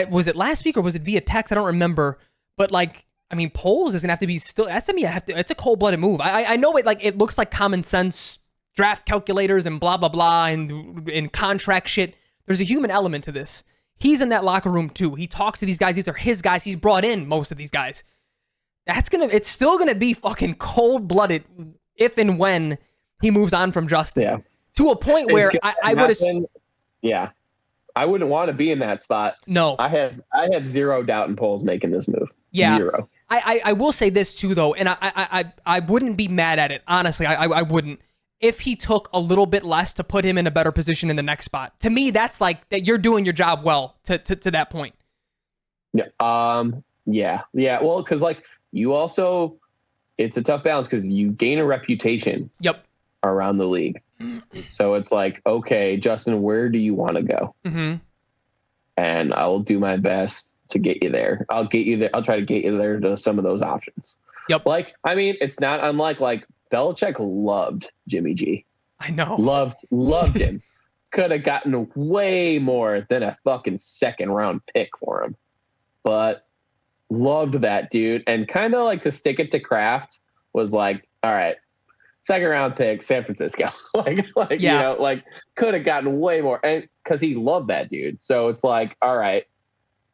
Speaker 1: was it last week or was it via text? I don't remember, but like, I mean, Poles is going to have to be still, it's a cold blooded move. I know it looks like common sense draft calculators and blah, blah, blah, and contract shit. There's a human element to this. He's in that locker room too. He talks to these guys. These are his guys. He's brought in most of these guys. It's still gonna be fucking cold blooded if and when he moves on from Justin. Yeah. To a point where I would assume.
Speaker 2: Yeah, I wouldn't want to be in that spot.
Speaker 1: No,
Speaker 2: I have zero doubt in Poles making this move.
Speaker 1: Yeah,
Speaker 2: zero.
Speaker 1: I will say this too though, and I wouldn't be mad at it honestly. I wouldn't if he took a little bit less to put him in a better position in the next spot. To me, that's like that you're doing your job well to that point.
Speaker 2: Yeah. Yeah. Well, because like. You also, it's a tough balance because you gain a reputation around the league. So it's like, okay, Justin, where do you want to go? Mm-hmm. And I will do my best to get you there. I'll get you there. I'll try to get you there to some of those options.
Speaker 1: Yep.
Speaker 2: Like, I mean, it's not unlike like Belichick loved Jimmy G.
Speaker 1: I know.
Speaker 2: Loved him. Could have gotten way more than a fucking second round pick for him. But loved that dude. And kind of like to stick it to Kraft was like, all right, second round pick, San Francisco. like
Speaker 1: yeah.
Speaker 2: You know, like could have gotten way more. And because he loved that dude. So it's like, all right,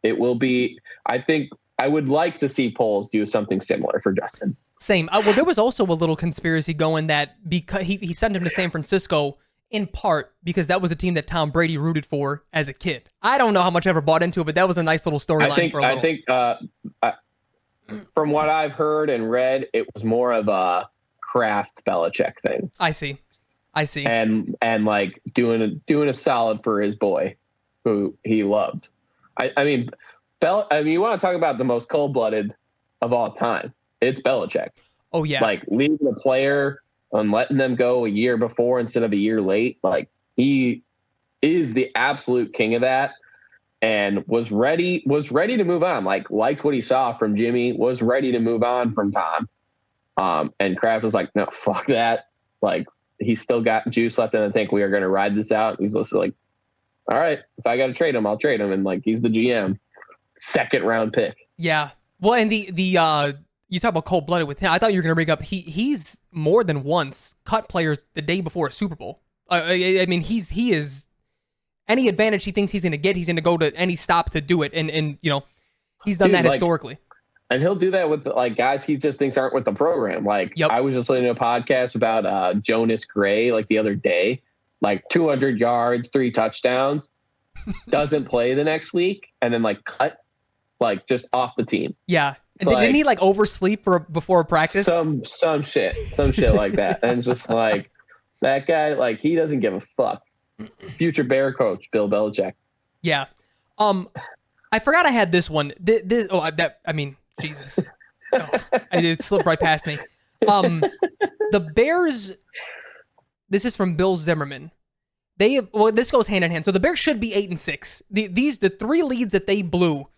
Speaker 2: it will be, I think I would like to see Poles do something similar for Justin.
Speaker 1: Same. Well, there was also a little conspiracy going that because he sent him to San Francisco in part because that was a team that Tom Brady rooted for as a kid. I don't know how much I ever bought into it, but that was a nice little storyline for a little.
Speaker 2: I think from what I've heard and read, it was more of a Kraft Belichick thing.
Speaker 1: I see.
Speaker 2: And like doing a solid for his boy who he loved. I mean, you want to talk about the most cold-blooded of all time. It's Belichick.
Speaker 1: Oh, yeah.
Speaker 2: Like, leaving a player and letting them go a year before instead of a year late. Like, he is the absolute king of that and was ready to move on. Like, liked what he saw from Jimmy, was ready to move on from Tom. And Kraft was like, no, fuck that. Like, he's still got juice left in the tank. We are going to ride this out. He's also like, all right, if I got to trade him, I'll trade him. And, like, he's the GM. Second round pick.
Speaker 1: Yeah. Well, and the you talk about cold-blooded with him. I thought you were going to bring up he's more than once cut players the day before a Super Bowl. I mean, he is any advantage he thinks he's going to get, he's going to go to any stop to do it. And you know, he's done that historically.
Speaker 2: And he'll do that with like guys he just thinks aren't with the program. Like I was just listening to a podcast about Jonas Gray like the other day, like 200 yards, 3 touchdowns, doesn't play the next week, and then like cut like just off the team.
Speaker 1: Yeah. And didn't he like oversleep before a practice?
Speaker 2: Some shit like that. And just like that guy, like he doesn't give a fuck. Future Bear coach Bill Belichick.
Speaker 1: Yeah. I forgot I had this one. Jesus. It slipped right past me. The Bears. This is from Bill Zimmerman. This goes hand in hand. So the Bears should be 8-6. The 3 leads that they blew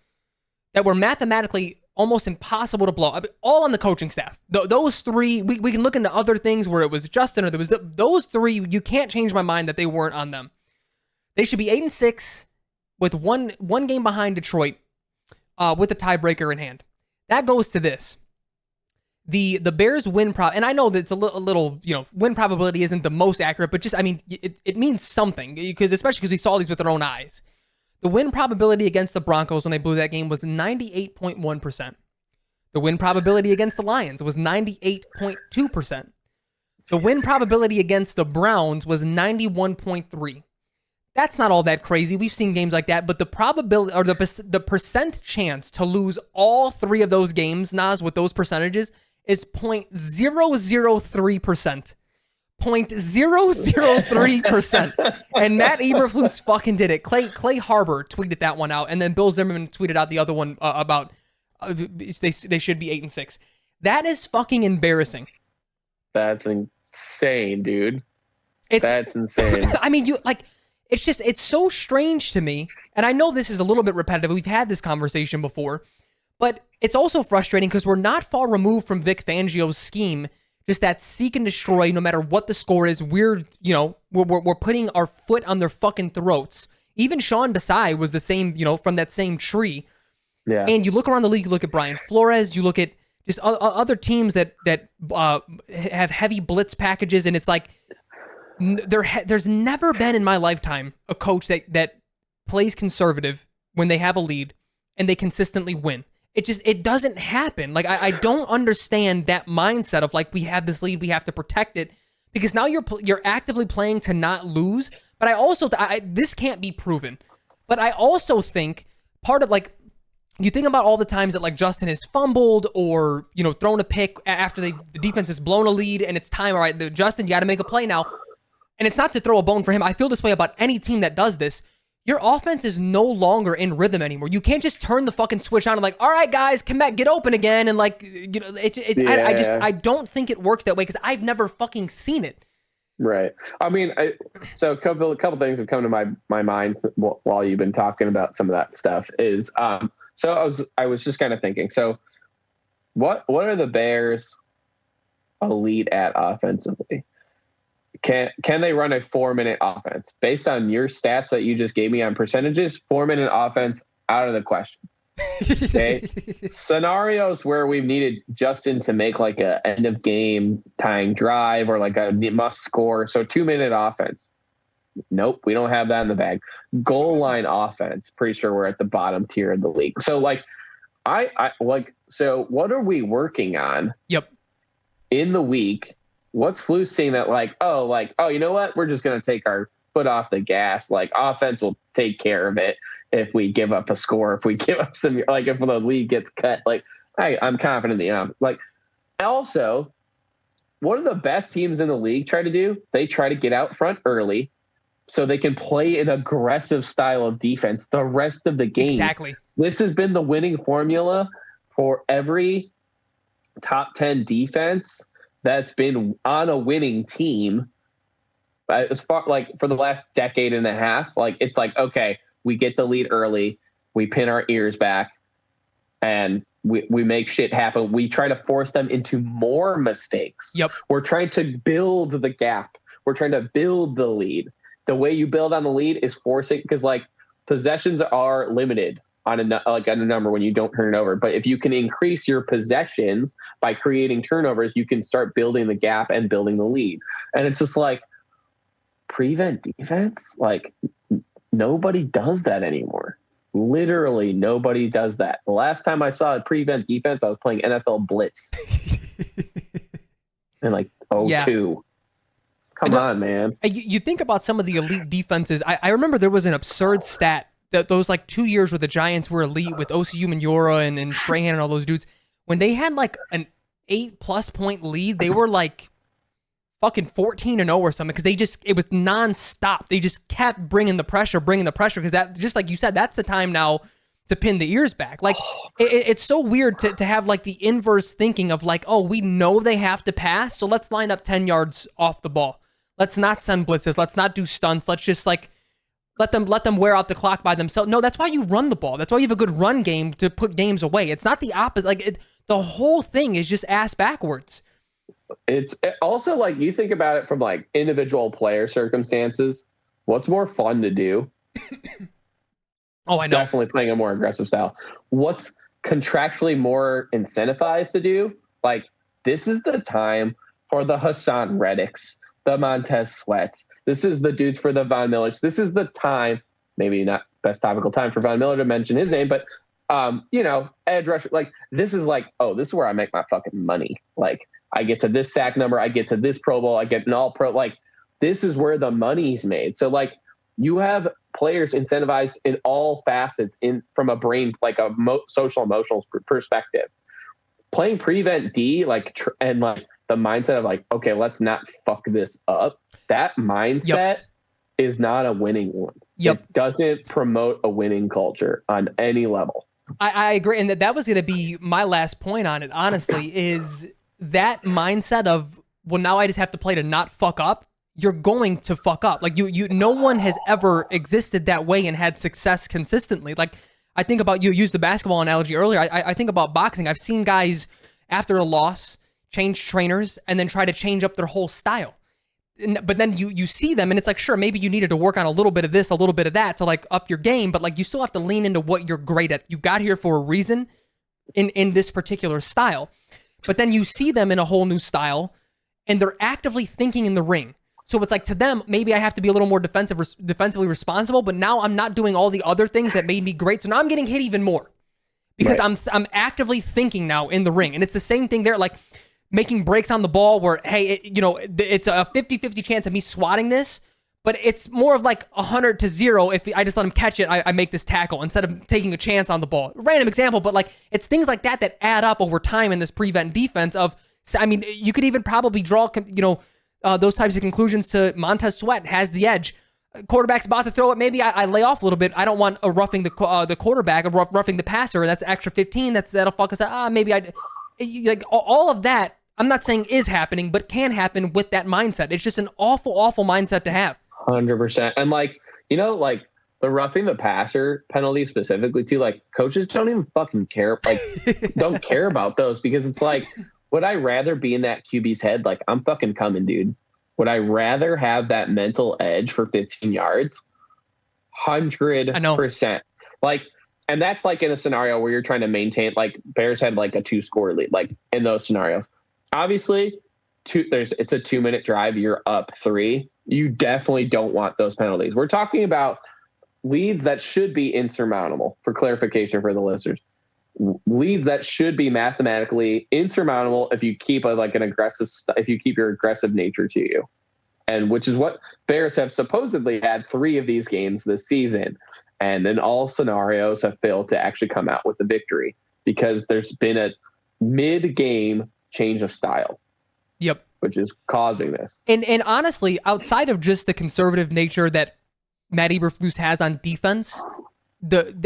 Speaker 1: that were mathematically almost impossible to blow. I mean, all on the coaching staff. Those 3, we can look into other things where it was Justin or there was those 3. You can't change my mind that they weren't on them. They should be 8-6 with one game behind Detroit, with the tiebreaker in hand. That goes to this. The Bears win and I know that it's a little win probability isn't the most accurate, but just I mean it means something especially because we saw these with our own eyes. The win probability against the Broncos when they blew that game was 98.1%. The win probability against the Lions was 98.2%. The win probability against the Browns was 91.3%. That's not all that crazy. We've seen games like that, but the probability or the percent chance to lose all 3 of those games, Nas, with those percentages is 0.003%. 0.003%. And Matt Eberflus fucking did it. Clay Harbor tweeted that one out, and then Bill Zimmerman tweeted out the other one about they should be 8-6. That is fucking embarrassing.
Speaker 2: That's insane, dude. That's insane.
Speaker 1: I mean, it's so strange to me, and I know this is a little bit repetitive. We've had this conversation before, but it's also frustrating because we're not far removed from Vic Fangio's scheme. Just that seek and destroy, no matter what the score is. We're putting our foot on their fucking throats. Even Sean Desai was the same, from that same tree.
Speaker 2: Yeah.
Speaker 1: And you look around the league, you look at Brian Flores, you look at just other teams that have heavy blitz packages, and it's like there's never been in my lifetime a coach that plays conservative when they have a lead and they consistently win. It doesn't happen. Like, I don't understand that mindset of like, we have this lead, we have to protect it, because now you're actively playing to not lose. But I also, this can't be proven, but I also think part of like, you think about all the times that like Justin has fumbled or, thrown a pick after the defense has blown a lead and it's time. All right, Justin, you got to make a play now. And it's not to throw a bone for him. I feel this way about any team that does this. Your offense is no longer in rhythm anymore. You can't just turn the fucking switch on and like, all right, guys, come back, get open again. And like, I don't think it works that way because I've never fucking seen it.
Speaker 2: Right. I mean, so a couple things have come to my mind while you've been talking about some of that stuff is So I was just kind of thinking. So what are the Bears elite at offensively? Can they run a 4-minute offense? Based on your stats that you just gave me on percentages, 4-minute offense out of the question. Okay. Scenarios where we've needed Justin to make like a end of game tying drive or like a must score. So 2-minute offense. Nope, we don't have that in the bag. Goal line offense. Pretty sure we're at the bottom tier of the league. So like I like, so what are we working on?
Speaker 1: Yep.
Speaker 2: In the week? What's Flus saying that oh, you know what? We're just going to take our foot off the gas. Like offense will take care of it if we give up a score, if we give up some, like if the lead gets cut, like I'm confident like also one of the best teams in the league try to do, they try to get out front early so they can play an aggressive style of defense the rest of the game.
Speaker 1: Exactly.
Speaker 2: This has been the winning formula for every top 10 defense that's been on a winning team as far like for the last decade and a half. Like it's like, okay, we get the lead early, we pin our ears back, and we make shit happen. We try to force them into more mistakes.
Speaker 1: Yep.
Speaker 2: We're trying to build the gap. We're trying to build the lead. The way you build on the lead is forcing, because like possessions are limited on a number when you don't turn it over. But if you can increase your possessions by creating turnovers, you can start building the gap and building the lead. And it's just like prevent defense. Like nobody does that anymore. Literally nobody does that. The last time I saw a prevent defense, I was playing NFL Blitz in like 2002. Yeah. Come on, man.
Speaker 1: You think about some of the elite defenses. I remember there was an absurd stat that those like 2 years where the Giants were elite with OCU Manura and Strahan and all those dudes. When they had like an 8+ point lead, they were like fucking 14-0 or something, because it was nonstop. They just kept bringing the pressure, because that, just like you said, that's the time now to pin the ears back. Like it's so weird to have like the inverse thinking of like, oh, we know they have to pass, so let's line up 10 yards off the ball. Let's not send blitzes. Let's not do stunts. Let's just like let them wear out the clock by themselves. No, that's why you run the ball. That's why you have a good run game to put games away. It's not the opposite. Like the whole thing is just ass backwards.
Speaker 2: It's also like you think about it from like individual player circumstances. What's more fun to do?
Speaker 1: Oh, I know.
Speaker 2: Definitely playing a more aggressive style. What's contractually more incentivized to do? Like this is the time for the Hassan Reddicks, the Montez Sweats. This is the dudes for the Von Millers. This is the time, maybe not best topical time for Von Miller to mention his name, but edge rusher. Like this is like, oh, this is where I make my fucking money. Like I get to this sack number, I get to this Pro Bowl, I get an all pro. Like this is where the money's made. So like you have players incentivized in all facets from a brain, like a social emotional perspective. Playing prevent D, and the mindset of like, okay, let's not fuck this up. That mindset is not a winning one. It doesn't promote a winning culture on any level.
Speaker 1: I agree. And that was going to be my last point on it, honestly, is that mindset of, well, now I just have to play to not fuck up. You're going to fuck up. Like no one has ever existed that way and had success consistently. Like I think about, you used the basketball analogy earlier. I think about boxing. I've seen guys after a loss change trainers and then try to change up their whole style. But then you see them and it's like, sure, maybe you needed to work on a little bit of this, a little bit of that to like up your game, but like you still have to lean into what you're great at. You got here for a reason in this particular style. But then you see them in a whole new style and they're actively thinking in the ring. So it's like, to them, maybe I have to be a little more defensively responsible, but now I'm not doing all the other things that made me great. So now I'm getting hit even more because I'm actively thinking now in the ring. And it's the same thing there, like making breaks on the ball where, hey, it's a 50-50 chance of me swatting this, but it's more of like 100-0. If I just let him catch it, I make this tackle instead of taking a chance on the ball. Random example, but like it's things like that add up over time in this prevent defense of, I mean, you could even probably draw, those types of conclusions to Montez Sweat has the edge. Quarterback's about to throw it. Maybe I lay off a little bit. I don't want a roughing the quarterback or roughing the passer. That's extra 15. That'll fuck us up. Maybe like all of that. I'm not saying is happening, but can happen with that mindset. It's just an awful, awful mindset to have.
Speaker 2: 100%. And the roughing the passer penalty specifically too, like coaches don't even fucking care, like don't care about those, because it's like, would I rather be in that QB's head? Like, I'm fucking coming, dude. Would I rather have that mental edge for 15 yards? 100%. Like, and that's like in a scenario where you're trying to maintain, like Bears had like a 2-score lead, like in those scenarios. Obviously, it's a 2-minute drive. You're up 3. You definitely don't want those penalties. We're talking about leads that should be insurmountable, for clarification for the listeners. Leads that should be mathematically insurmountable if you keep if you keep your aggressive nature to you. And which is what Bears have supposedly had 3 of these games this season. And in all scenarios have failed to actually come out with the victory because there's been a mid-game change of style.
Speaker 1: Yep.
Speaker 2: Which is causing this.
Speaker 1: And honestly, outside of just the conservative nature that Matt Eberflus has on defense,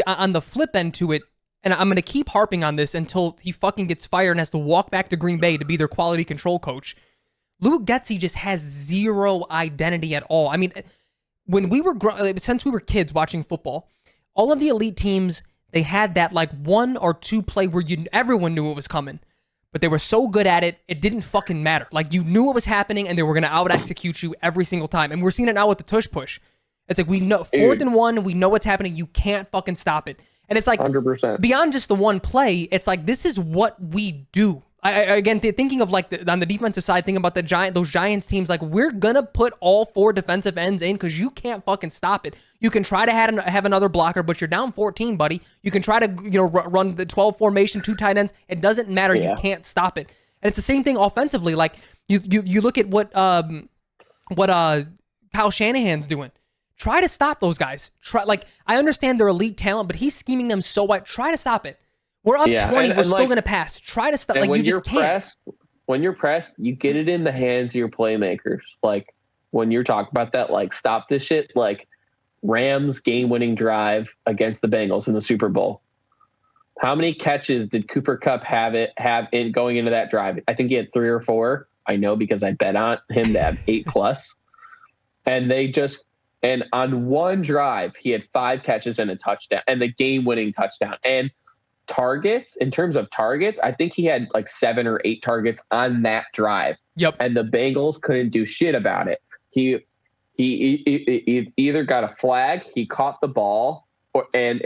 Speaker 1: on the flip end to it, and I'm going to keep harping on this until he fucking gets fired and has to walk back to Green Bay to be their quality control coach. Luke Getsy just has zero identity at all. I mean, when we were since we were kids watching football, all of the elite teams, they had that like 1 or 2 play where everyone knew it was coming, but they were so good at it, it didn't fucking matter. Like you knew what was happening and they were going to out execute you every single time. And we're seeing it now with the tush push. It's like we know 4th and 1, we know what's happening. You can't fucking stop it. And it's like
Speaker 2: 100%.
Speaker 1: Beyond just the one play, it's like this is what we do. Again, thinking of like on the defensive side, thinking about those Giants teams, like we're gonna put all 4 defensive ends in because you can't fucking stop it. You can try to have another blocker, but you're down 14, buddy. You can try to run the 12 formation, 2 tight ends. It doesn't matter. Yeah. You can't stop it. And it's the same thing offensively. Like you look at what Kyle Shanahan's doing. Try to stop those guys. I understand they're elite talent, but he's scheming them so wide. Try to stop it. We're up 20. We're still going to pass. Try to stop. Like you just can't.
Speaker 2: When you're pressed, you get it in the hands of your playmakers. Like when you're talking about that, like stop this shit. Like Rams game-winning drive against the Bengals in the Super Bowl. How many catches did Cooper Kupp have in going into that drive? I think he had 3 or 4. I know because I bet on him to have 8+. And on one drive, he had 5 catches and a touchdown, and the game-winning touchdown. And targets, in terms of targets, I think he had like 7 or 8 targets on that drive.
Speaker 1: Yep.
Speaker 2: And the Bengals couldn't do shit about it. He either got a flag, he caught the ball, and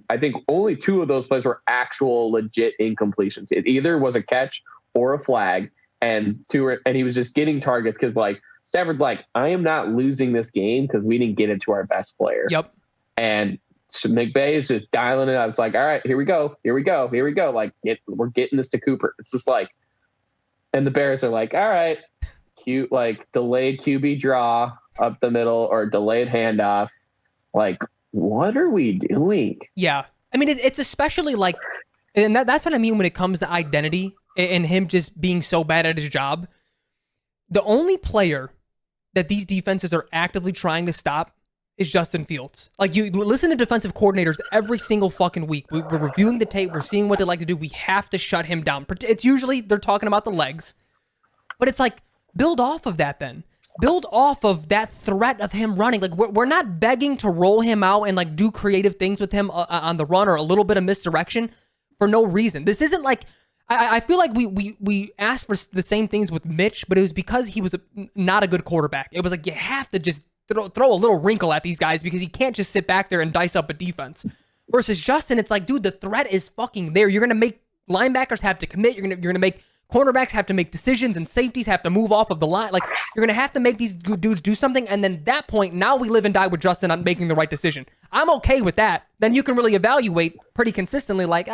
Speaker 2: I think only 2 of those plays were actual legit incompletions. It either was a catch or a flag, and he was just getting targets because like Stafford's like, I am not losing this game because we didn't get it to our best player.
Speaker 1: Yep.
Speaker 2: And so McVay is just dialing it out. It's like, all right, here we go. Like we're getting this to Cooper. It's just like, and the Bears are like, all right, cute, like delayed QB draw up the middle or delayed handoff. Like, what are we doing?
Speaker 1: Yeah. I mean, it's especially like, and that's what I mean when it comes to identity and him just being so bad at his job. The only player that these defenses are actively trying to stop is Justin Fields. Like, you listen to defensive coordinators every single fucking week. We're reviewing the tape. We're seeing what they like to do. We have to shut him down. It's usually they're talking about the legs. But it's like, build off of that then. Build off of that threat of him running. Like, we're not begging to roll him out and, like, do creative things with him on the run or a little bit of misdirection for no reason. This isn't like... I feel like we asked for the same things with Mitch, but it was because he was not a good quarterback. It was like you have to just throw a little wrinkle at these guys because he can't just sit back there and dice up a defense. Versus Justin, it's like, dude, the threat is fucking there. You're gonna make linebackers have to commit. You're gonna make cornerbacks have to make decisions, and safeties have to move off of the line. Like, you're gonna have to make these dudes do something, and then at that point, now we live and die with Justin on making the right decision. I'm okay with that. Then you can really evaluate pretty consistently, like,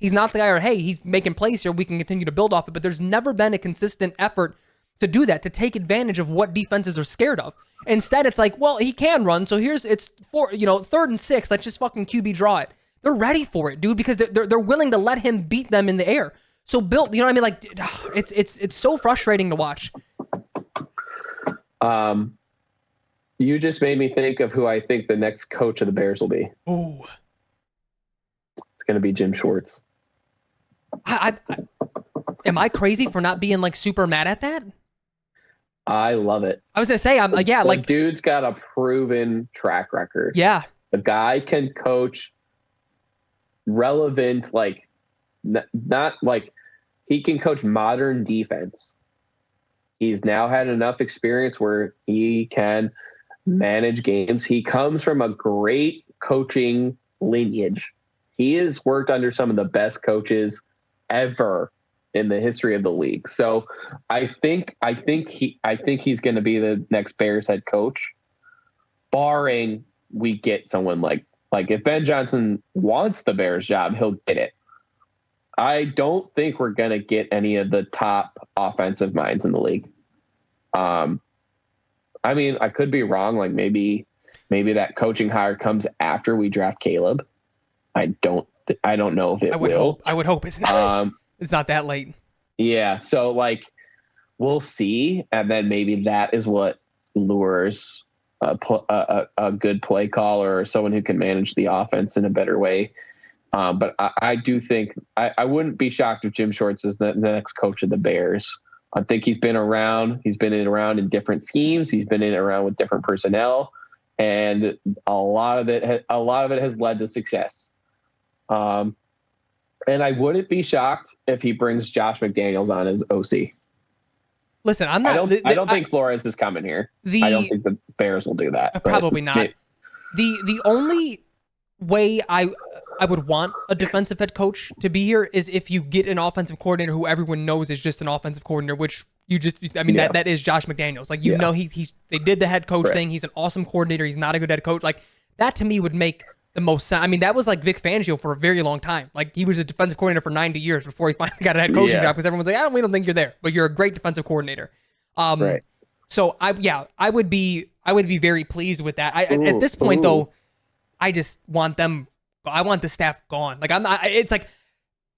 Speaker 1: he's not the guy, or hey, he's making plays here, we can continue to build off it. But there's never been a consistent effort to do that, to take advantage of what defenses are scared of. Instead, it's like, well, he can run, so it's 3rd and 6, let's just fucking QB draw it. They're ready for it, dude, because they're willing to let him beat them in the air. So built, you know what I mean? Like, it's so frustrating to watch.
Speaker 2: You just made me think of who I think the next coach of the Bears will be.
Speaker 1: Ooh.
Speaker 2: It's going to be Jim Schwartz.
Speaker 1: Am I crazy for not being like super mad at that?
Speaker 2: I love it.
Speaker 1: I was gonna say, I'm like, yeah, like
Speaker 2: dude's got a proven track record.
Speaker 1: Yeah,
Speaker 2: The guy can coach relevant, like not like he can coach modern defense. He's now had enough experience where he can manage games. He comes from a great coaching lineage. He has worked under some of the best coaches ever in the history of the league. So I think he's going to be the next Bears head coach, barring we get someone like if Ben Johnson wants the Bears job, he'll get it. I don't think we're going to get any of the top offensive minds in the league. I mean, I could be wrong. Like maybe that coaching hire comes after we draft Caleb. I don't know if it will.
Speaker 1: I would hope it's not. It's not that late.
Speaker 2: Yeah. So like, we'll see. And then maybe that is what lures a good play caller or someone who can manage the offense in a better way. But I do think I wouldn't be shocked if Jim Schwartz is the next coach of the Bears. I think he's been around. He's been around in different schemes. He's been around with different personnel, and a lot of it has led to success. And I wouldn't be shocked if he brings Josh McDaniels on as OC.
Speaker 1: Listen, I'm not.
Speaker 2: I don't think Flores is coming here. I don't think the Bears will do that.
Speaker 1: Probably not. The only way I would want a defensive head coach to be here is if you get an offensive coordinator who everyone knows is just an offensive coordinator, which that is Josh McDaniels. Like, know, they did the head coach thing. He's an awesome coordinator. He's not a good head coach. Like, that to me would make the most sense. I mean, that was like Vic Fangio for a very long time. Like, he was a defensive coordinator for 90 years before he finally got a head coaching job, because everyone's like, we don't think you're there, but you're a great defensive coordinator. So I would be very pleased with that. At this point though, I just want them. I want the staff gone. Like, I'm not. It's like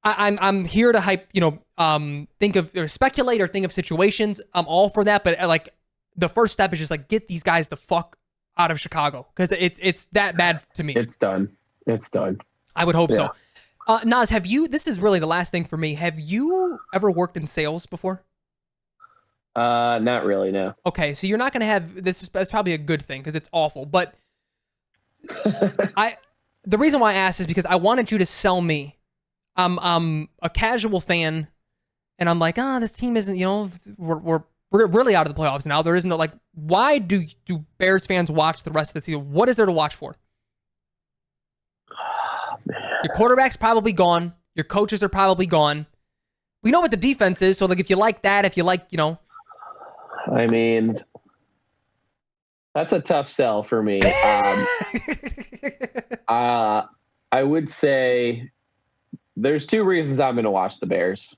Speaker 1: I'm here to hype. Think of or speculate or think of situations. I'm all for that, but like the first step is just like get these guys the fuck out of Chicago, because it's that bad to me.
Speaker 2: It's done.
Speaker 1: I would hope so. Naz, have you? This is really the last thing for me. Have you ever worked in sales before?
Speaker 2: Not really, no.
Speaker 1: Okay, so you're not going to have this. That's probably a good thing because it's awful. But the reason why I asked is because I wanted you to sell me. I'm a casual fan, and I'm like, this team isn't. We're really out of the playoffs now. There isn't like. Why do Bears fans watch the rest of the season? What is there to watch for?
Speaker 2: Oh, man.
Speaker 1: Your quarterback's probably gone. Your coaches are probably gone. We know what the defense is, so like if you like that, if you like,
Speaker 2: I mean, that's a tough sell for me. I would say there's two reasons I'm going to watch the Bears.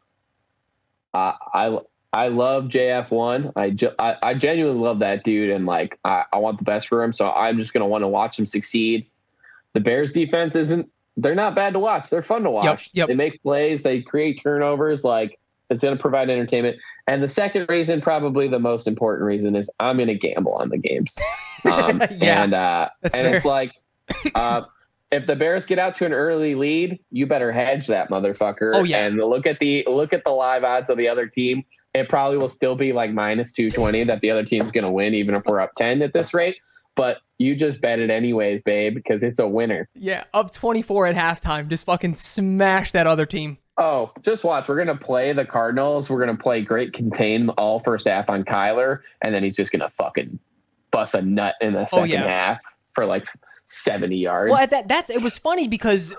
Speaker 2: I love JF1. I genuinely love that dude, and like I want the best for him. So I'm just going to want to watch him succeed. The Bears defense they're not bad to watch. They're fun to watch.
Speaker 1: Yep.
Speaker 2: They make plays. They create turnovers. Like, it's going to provide entertainment. And the second reason, probably the most important reason, is I'm going to gamble on the games. And it's like, if the Bears get out to an early lead, you better hedge that motherfucker.
Speaker 1: Oh, yeah.
Speaker 2: And look at the live odds of the other team. It probably will still be like minus 220 that the other team's going to win, even if we're up 10 at this rate. But you just bet it anyways, babe, because it's a winner.
Speaker 1: Yeah, up 24 at halftime. Just fucking smash that other team.
Speaker 2: Oh, just watch. We're going to play the Cardinals. We're going to play great contain all first half on Kyler, and then he's just going to fucking bust a nut in the second half for like 70 yards.
Speaker 1: Well, it was funny because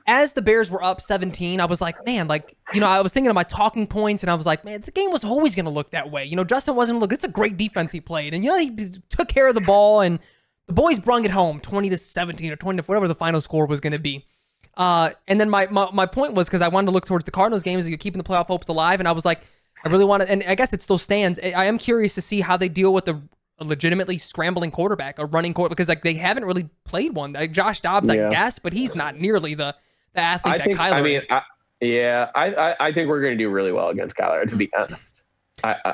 Speaker 1: as the Bears were up 17, I was like, man, I was thinking of my talking points, and I was like, man, the game was always going to look that way. Justin wasn't look. It's a great defense he played, and he took care of the ball, and the boys brung it home, 20-17 or 20 to whatever the final score was going to be. And then my point was, because I wanted to look towards the Cardinals games, you're keeping the playoff hopes alive, and I was like, I really want to, and I guess it still stands. I am curious to see how they deal with a legitimately scrambling quarterback, a running quarterback, because like they haven't really played one. Like Josh Dobbs, I guess, but he's not nearly the athlete that Kyler is.
Speaker 2: I think we're going to do really well against Kyler, to be honest.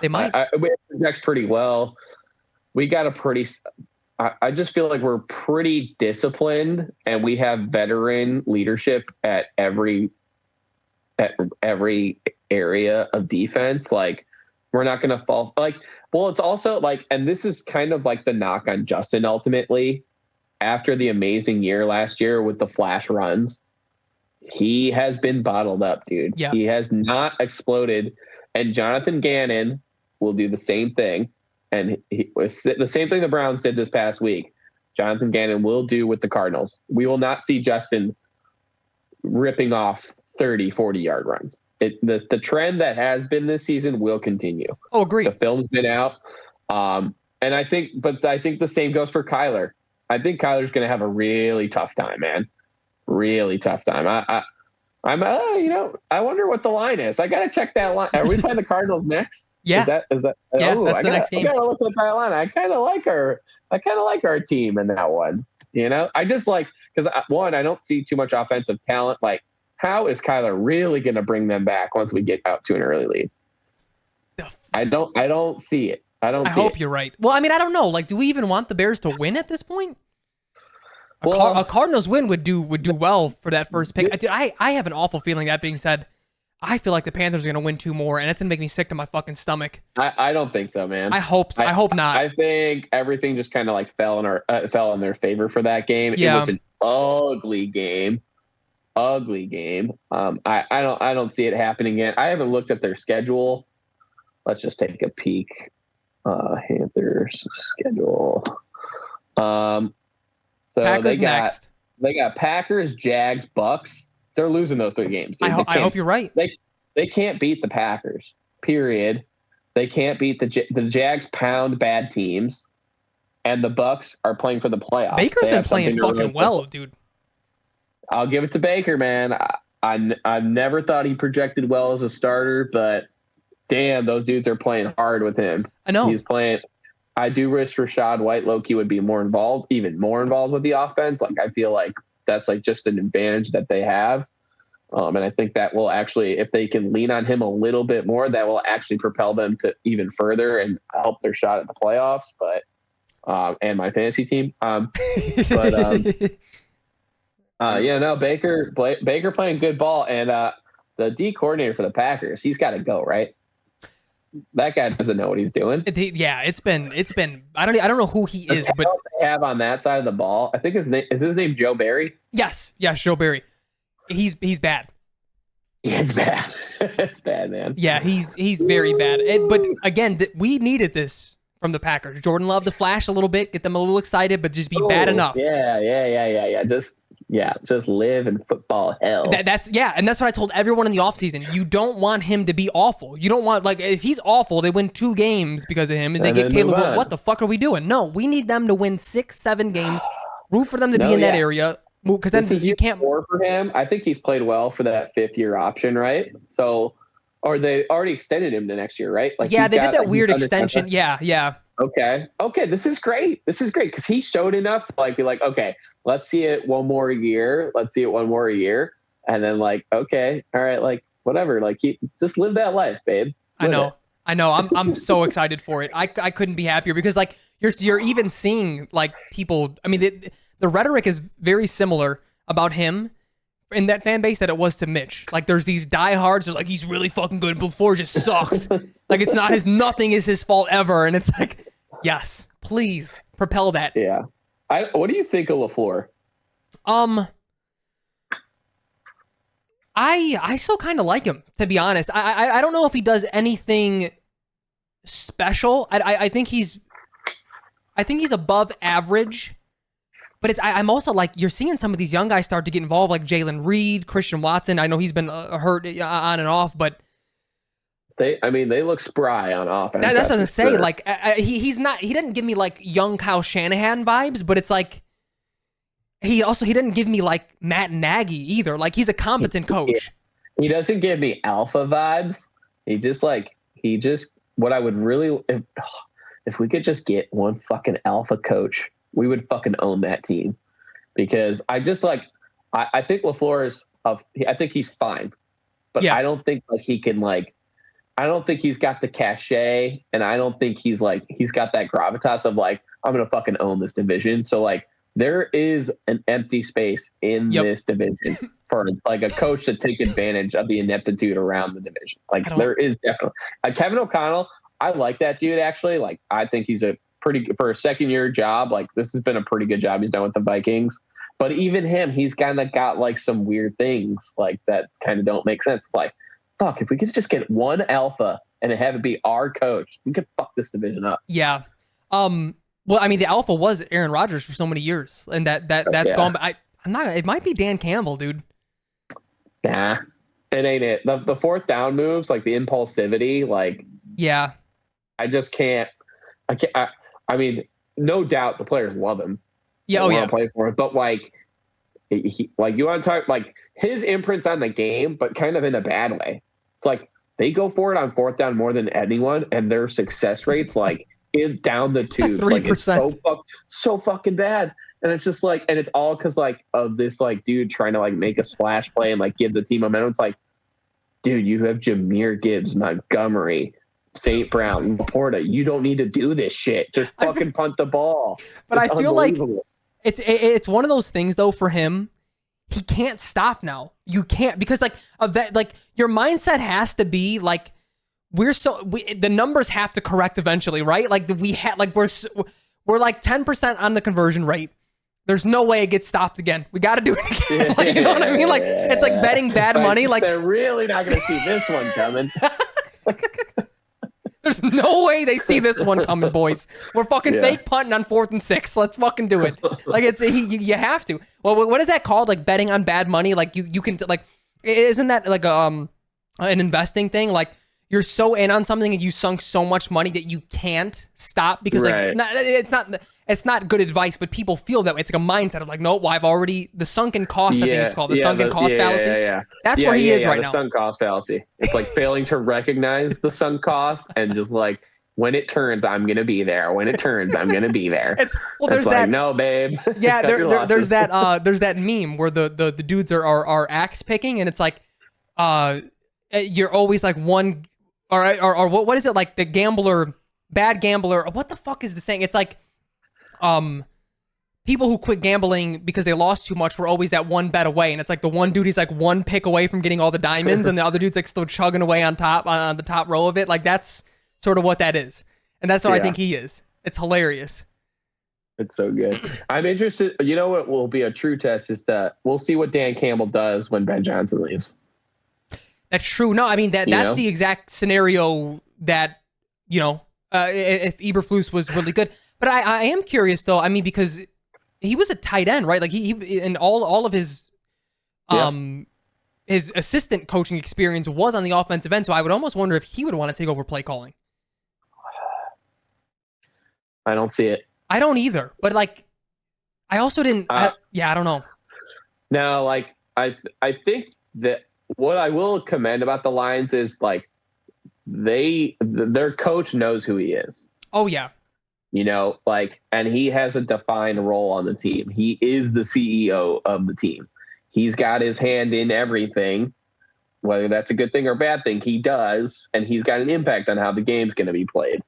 Speaker 1: They might.
Speaker 2: We project pretty well. We got a pretty. I just feel like we're pretty disciplined, and we have veteran leadership at every area of defense. Like, we're not going to fall. Like, well, it's also like, and this is kind of like the knock on Justin ultimately. after the amazing year last year with the flash runs, he has been bottled up, dude.
Speaker 1: Yeah.
Speaker 2: He has not exploded. And Jonathan Gannon will do the same thing. And the same thing the Browns did this past week. Jonathan Gannon will do with the Cardinals. We will not see Justin ripping off 30, 40-yard runs. The trend that has been this season will continue.
Speaker 1: Oh, agreed.
Speaker 2: The film's been out. And I think the same goes for Kyler. I think Kyler's going to have a really tough time, man. Really tough time. I wonder what the line is. I got to check that line. Are we playing the Cardinals next?
Speaker 1: Yeah.
Speaker 2: Is that?
Speaker 1: Yeah, that's the next game.
Speaker 2: I got to look at that line. I kind of like our team in that one. I just because one, I don't see too much offensive talent. Like, how is Kyler really going to bring them back once we get out to an early lead? I don't see it. I hope
Speaker 1: you're right. Well, I mean, I don't know. Like, do we even want the Bears to win at this point? A Cardinals win would do well for that first pick. I have an awful feeling. That being said, I feel like the Panthers are going to win 2 more, and it's going to make me sick to my fucking stomach.
Speaker 2: I don't think so, man.
Speaker 1: I hope not. I
Speaker 2: think everything just kind of fell in their favor for that game.
Speaker 1: Yeah.
Speaker 2: It was an ugly game. I don't see it happening again. I haven't looked at their schedule. Let's just take a peek. Panthers schedule. So
Speaker 1: Packers next.
Speaker 2: They got Packers, Jags, Bucks. They're losing those 3 games.
Speaker 1: I hope you're right.
Speaker 2: They can't beat the Packers. Period. They can't beat the Jags. Pound bad teams, and the Bucks are playing for the playoffs.
Speaker 1: Baker's been playing fucking well, dude.
Speaker 2: I'll give it to Baker, man. I never thought he projected well as a starter, but damn, those dudes are playing hard with him.
Speaker 1: I know.
Speaker 2: He's playing. I do wish Rachaad White low-key would be even more involved with the offense. Like, I feel like that's just an advantage that they have. And I think that will actually, if they can lean on him a little bit more, that will actually propel them to even further and help their shot at the playoffs. But, and my fantasy team. Baker playing good ball, and the D coordinator for the Packers, he's got to go, right? That guy doesn't know what he's doing.
Speaker 1: It's been. I don't know who he is, but
Speaker 2: they have on that side of the ball. I think his name Joe Barry.
Speaker 1: Yes, Joe Barry. He's bad.
Speaker 2: Yeah, it's bad. It's bad, man.
Speaker 1: Yeah, he's very bad. But again, we needed this from the Packers. Jordan Love to flash a little bit, get them a little excited, but just be bad enough.
Speaker 2: Yeah. Just live in football hell.
Speaker 1: And that's what I told everyone in the offseason. You don't want him to be awful. You don't want, if he's awful, they win 2 games because of him, and they get Caleb. What the fuck are we doing? No, we need them to win 6, 7 games. Root for them to be in that area, because then you can't.
Speaker 2: More for him. I think he's played well for that 5th-year option, right? So, or they already extended him to next year, right?
Speaker 1: They did that weird extension. Yeah.
Speaker 2: Okay. This is great because he showed enough to be like, okay, let's see it one more year. And then okay, all right, whatever. Just live that life, babe.
Speaker 1: I know. I'm so excited for it. I couldn't be happier because you're even seeing people. I mean, the rhetoric is very similar about him in that fan base that it was to Mitch. There's these diehards that are he's really fucking good, but LaFleur just sucks. It's not nothing is his fault ever. And it's yes, please propel that.
Speaker 2: Yeah. What do you think of LaFleur?
Speaker 1: I still kind of like him, to be honest. I don't know if he does anything special. I think he's above average, but I'm also you're seeing some of these young guys start to get involved, like Jalen Reed, Christian Watson. I know he's been hurt on and off, but
Speaker 2: they look spry on offense.
Speaker 1: That doesn't say he's not. He didn't give me young Kyle Shanahan vibes, but it's he didn't give me Matt Nagy either. He's a competent coach.
Speaker 2: He doesn't give me alpha vibes. He just what I would really if we could just get one fucking alpha coach, we would fucking own that team. Because I think LaFleur I think he's fine, but I don't think he can I don't think he's got the cachet, and I don't think he's got that gravitas of I'm gonna fucking own this division. So there is an empty space in this division for a coach to take advantage of the ineptitude around the division. There is definitely Kevin O'Connell. I like that dude actually. I think he's a for a second year job. Like this has been a pretty good job he's done with the Vikings. But even him, he's kind of got like some weird things like that kind of don't make sense. It's like, fuck, if we could just get one alpha and have it be our coach, we could fuck this division up.
Speaker 1: Yeah. Well, I mean, the alpha was Aaron Rodgers for so many years, and that's gone. But I'm not. It might be Dan Campbell, dude.
Speaker 2: Nah, it ain't it. The fourth down moves, like the impulsivity, like
Speaker 1: yeah.
Speaker 2: I just can't. I can't. I mean, no doubt the players love him.
Speaker 1: Yeah. Oh yeah.
Speaker 2: Play for it, but like, like you want to talk like his imprints on the game, but kind of in a bad way. It's like they go for it on fourth down more than anyone, and their success rates like down the tubes.
Speaker 1: Like 3%.
Speaker 2: It's so fucking bad. And it's just like, and it's all because like of this like dude trying to like make a splash play and like give the team momentum. It's like, dude, you have Jahmyr Gibbs, Montgomery, St. Brown, Laporta. You don't need to do this shit. Just fucking punt the ball.
Speaker 1: But I feel like it's one of those things though for him. He can't stop now. You can't because like of that like your mindset has to be like the numbers have to correct eventually, right? Like we're like 10% on the conversion rate. There's no way it gets stopped again. We got to do it again. Like, you know what I mean? Like it's like betting bad money. Like
Speaker 2: they're really not going to see this one coming.
Speaker 1: There's no way they see this one coming, boys. We're fucking fake punting on 4th and 6. Let's fucking do it. Like you have to. Well, what is that called? Like betting on bad money? Like you can like, isn't that like an investing thing? Like you're so in on something and you sunk so much money that you can't stop because like it's not good advice, but people feel that way. It's like a mindset of like, no, well, I've already the sunken cost. I think it's called the sunken cost fallacy. That's where he is right now.
Speaker 2: The sunk cost fallacy. It's like failing to recognize the sunk cost and just like when it turns, I'm gonna be there. When it turns, I'm gonna be there.
Speaker 1: There's
Speaker 2: like,
Speaker 1: that.
Speaker 2: No, babe.
Speaker 1: Yeah, there's that meme where the dudes are axe picking and it's like, you're always like one. Or what is it like the bad gambler? What the fuck is the saying? It's like, people who quit gambling because they lost too much were always that one bet away, and it's like the one dude he's like one pick away from getting all the diamonds, and the other dude's like still chugging away on the top row of it. Like that's sort of what that is, and that's what I think he is. It's hilarious.
Speaker 2: It's so good. I'm interested. You know what will be a true test is that we'll see what Dan Campbell does when Ben Johnson leaves.
Speaker 1: That's true. No, I mean that's the exact scenario that if Eberflus was really good. But I am curious though. I mean because he was a tight end, right? Like he and all of his his assistant coaching experience was on the offensive end. So I would almost wonder if he would want to take over play calling.
Speaker 2: I don't see it.
Speaker 1: I don't either. But like, I also didn't. I don't know.
Speaker 2: No, like I think that. What I will commend about the Lions is like their coach knows who he is.
Speaker 1: Oh yeah.
Speaker 2: And he has a defined role on the team. He is the CEO of the team. He's got his hand in everything, whether that's a good thing or a bad thing, he does. And he's got an impact on how the game's going to be played.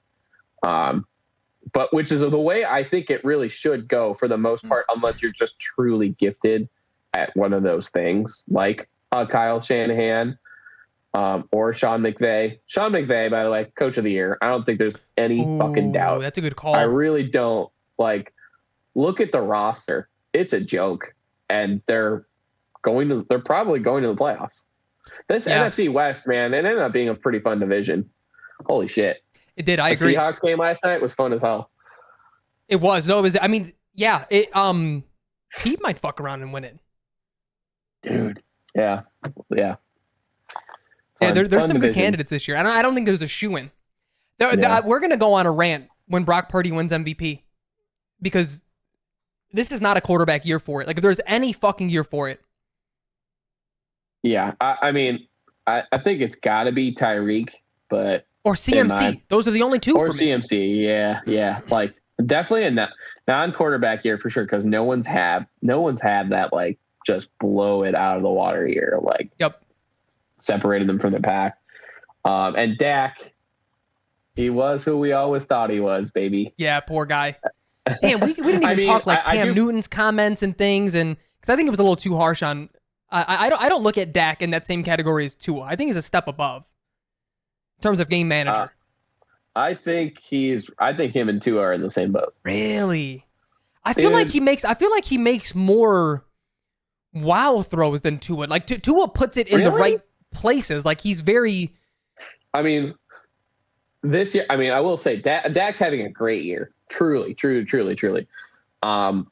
Speaker 2: But which is the way I think it really should go for the most part, unless you're just truly gifted at one of those things, like Kyle Shanahan or Sean McVay. Sean McVay, by the way, coach of the year. I don't think there's any fucking doubt.
Speaker 1: That's a good call.
Speaker 2: I really don't. Like, look at the roster. It's a joke. And they're probably going to the playoffs. This NFC West, man, it ended up being a pretty fun division. Holy shit.
Speaker 1: It did. I agree.
Speaker 2: The Seahawks game last night was fun as hell.
Speaker 1: It was. No, it was. I mean, yeah. He might fuck around and win it.
Speaker 2: Dude. Yeah.
Speaker 1: Yeah, there's some good candidates this year. I don't think there's a shoo-in. We're going to go on a rant when Brock Purdy wins MVP because this is not a quarterback year for it. Like, if there's any fucking year for it.
Speaker 2: Yeah, I mean, I think it's got to be Tyreek, but...
Speaker 1: Or CMC. Those are the only two for me.
Speaker 2: Or CMC, yeah. Like, definitely a non-quarterback year for sure because no one's had that, like, just blow it out of the water here, like separated them from the pack. And Dak, he was who we always thought he was, baby.
Speaker 1: Yeah, poor guy. Damn, we didn't even talk like Cam Newton's comments and things, and because I think it was a little too harsh on. I don't look at Dak in that same category as Tua. I think he's a step above in terms of game manager.
Speaker 2: I think him and Tua are in the same boat.
Speaker 1: Really? I feel like
Speaker 2: Dude,
Speaker 1: he makes more wow throws than Tua. Like Tua puts it in the
Speaker 2: really?
Speaker 1: right places. Like he's very
Speaker 2: I mean, this year, I mean, I will say Dak's having a great year. Truly, truly, truly, truly. Um,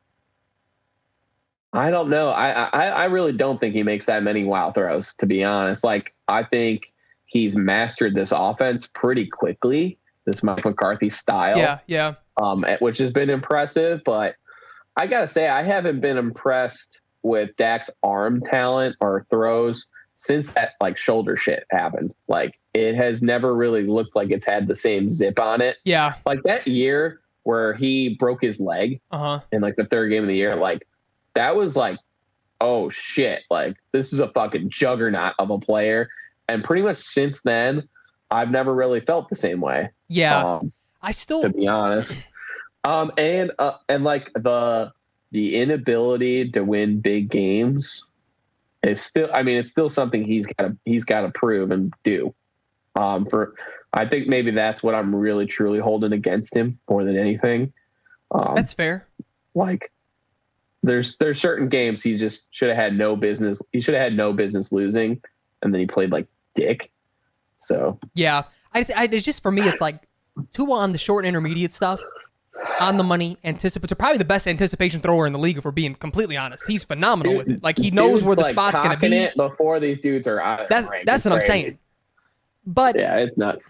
Speaker 2: I don't know. I really don't think he makes that many wow throws, to be honest. Like, I think he's mastered this offense pretty quickly, this Mike McCarthy style,
Speaker 1: yeah.
Speaker 2: which has been impressive. But I got to say, I haven't been impressed with Dak's arm talent or throws since that, like, shoulder shit happened. Like, it has never really looked like it's had the same zip on it.
Speaker 1: Yeah.
Speaker 2: Like, that year where he broke his leg in, like, the third game of the year, like, that was like, oh shit, like this is a fucking juggernaut of a player. And pretty much since then, I've never really felt the same way.
Speaker 1: Yeah.
Speaker 2: To be honest. And like the inability to win big games is still, I mean, it's still something he's got to prove and do. I think maybe that's what I'm really truly holding against him more than anything.
Speaker 1: That's fair.
Speaker 2: Like, there's certain games he just should have had no business. He should have had no business losing, and then he played like dick. So
Speaker 1: yeah, it's just for me, it's like Tua on the short and intermediate stuff, on the money, anticipatory, probably the best anticipation thrower in the league. If we're being completely honest, he's phenomenal with it. Like he knows where the
Speaker 2: like
Speaker 1: spot's going to be.
Speaker 2: It before these dudes are out of
Speaker 1: that's
Speaker 2: rank.
Speaker 1: that's what I'm saying. But
Speaker 2: yeah, it's nuts.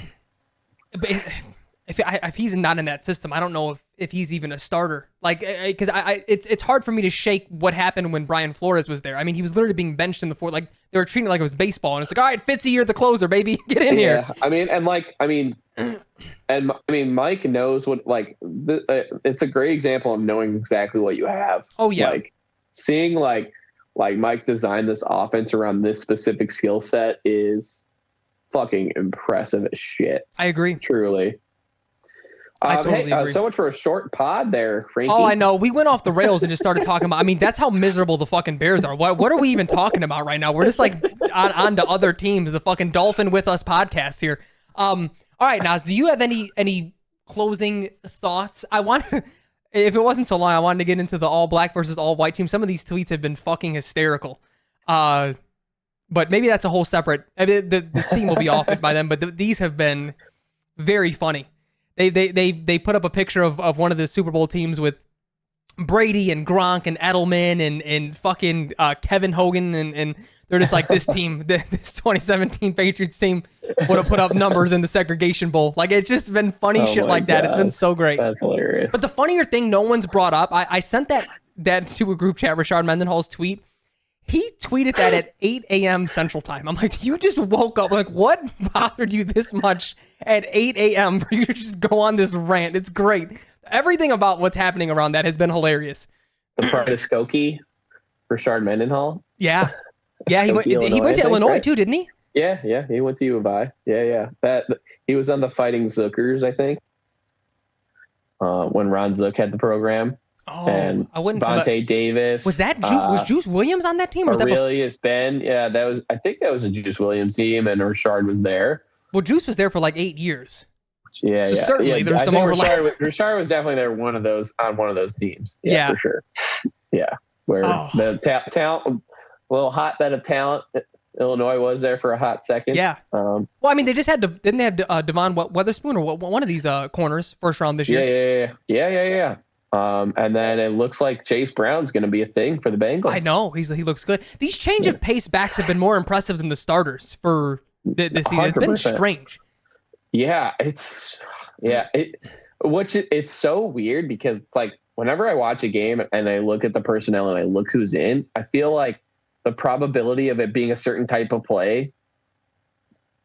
Speaker 1: But if he's not in that system, I don't know if he's even a starter. Like, because it's hard for me to shake what happened when Brian Flores was there. I mean, he was literally being benched in the fourth. Like they were treating it like it was baseball, and it's like, all right, Fitzy, you're the closer, baby, get in here.
Speaker 2: I mean, Mike knows what. Like, it's a great example of knowing exactly what you have.
Speaker 1: Oh yeah,
Speaker 2: like seeing like Mike design this offense around this specific skill set is fucking impressive as shit.
Speaker 1: I agree.
Speaker 2: Truly.
Speaker 1: I totally agree.
Speaker 2: So much for a short pod there, Frankie.
Speaker 1: Oh, I know. We went off the rails and just started talking about. I mean, that's how miserable the fucking Bears are. What are we even talking about right now? We're just like on to other teams. The fucking Dolphin with Us podcast here. All right, Nas, do you have any closing thoughts? I want, if it wasn't so long, I wanted to get into the all black versus all white team. Some of these tweets have been fucking hysterical. But maybe that's a whole separate. I mean, the steam will be off it by then. But these have been very funny. They put up a picture of one of the Super Bowl teams with Brady and Gronk and Edelman and fucking Kevin Hogan and they're just like, this team, this 2017 Patriots team would have put up numbers in the segregation bowl. Like, it's just been funny shit like that. It's been so great.
Speaker 2: That's hilarious.
Speaker 1: But the funnier thing no one's brought up, I sent that to a group chat, Rashard Mendenhall's tweet. He tweeted that at 8 a.m. Central Time. I'm like, you just woke up. Like, what bothered you this much at 8 a.m. for you to just go on this rant? It's great. Everything about what's happening around that has been hilarious.
Speaker 2: The part of Skokie, Rashard Mendenhall.
Speaker 1: Yeah. Yeah, he went to Illinois, right? Too, didn't he?
Speaker 2: Yeah. He went to U of I. Yeah. He was on the Fighting Zookers, I think, when Ron Zook had the program.
Speaker 1: Oh,
Speaker 2: and
Speaker 1: I wouldn't.
Speaker 2: Vontae Davis.
Speaker 1: Was that was Juice Williams on that team? Or was
Speaker 2: Aurelius Ben? Yeah, I think that was a Juice Williams team, and Rashard was there.
Speaker 1: Well, Juice was there for like 8 years.
Speaker 2: Yeah,
Speaker 1: so certainly there's some overlap.
Speaker 2: Rashard was definitely there on one of those teams. Yeah, for sure. Yeah, where the talent, a little hotbed of talent. Illinois was there for a hot second.
Speaker 1: Yeah. Well, I mean, they just had didn't they have Devon Weatherspoon or one of these corners first round this
Speaker 2: year? Yeah. And then it looks like Chase Brown's going to be a thing for the Bengals.
Speaker 1: I know he looks good. These change of pace backs have been more impressive than the starters for this season. 100%. It's been strange.
Speaker 2: Yeah, it's so weird because it's like whenever I watch a game and I look at the personnel and I look who's in, I feel like the probability of it being a certain type of play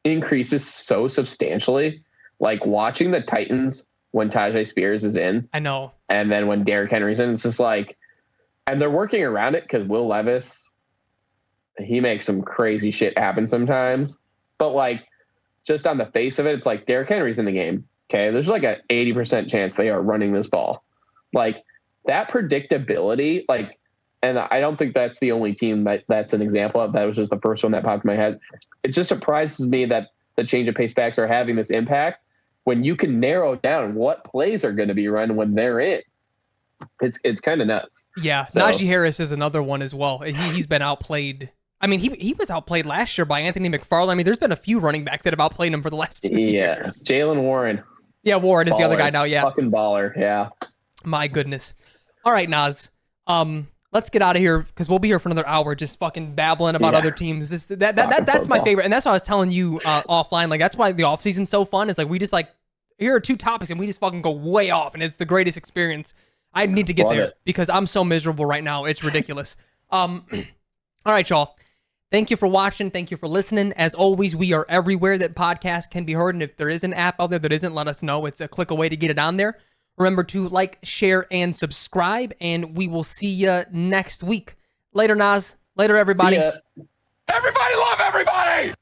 Speaker 2: increases so substantially. Like watching the Titans when Tajay Spears is in.
Speaker 1: I know.
Speaker 2: And then when Derrick Henry's in, it's just like, and they're working around it because Will Levis, he makes some crazy shit happen sometimes. But like, just on the face of it, it's like Derrick Henry's in the game. Okay. There's like an 80% chance they are running this ball. Like that predictability, like, and I don't think that's the only team that's an example of. That was just the first one that popped in my head. It just surprises me that the change of pace backs are having this impact. when you can narrow down what plays are going to be run when they're in, it's kind of nuts.
Speaker 1: Yeah,
Speaker 2: So,
Speaker 1: Najee Harris is another one as well. He's been outplayed. I mean, he was outplayed last year by Anthony McFarland. I mean, there's been a few running backs that have outplayed him for the last 2 years.
Speaker 2: Jalen Warren.
Speaker 1: Yeah, Warren is the other guy now. Yeah,
Speaker 2: fucking baller. Yeah.
Speaker 1: My goodness. All right, Naz. Let's get out of here because we'll be here for another hour just fucking babbling about other teams. That's my favorite, and that's what I was telling you offline. Like that's why the offseason's so fun. Is like we just like here are 2 topics and we just fucking go way off, and it's the greatest experience. I need to get there because I'm so miserable right now. It's ridiculous. All right, y'all. Thank you for watching. Thank you for listening. As always, we are everywhere that podcasts can be heard. And if there is an app out there that isn't, let us know. It's a click away to get it on there. Remember to like, share, and subscribe. And we will see you next week. Later, Naz. Later, everybody.
Speaker 3: Everybody love everybody!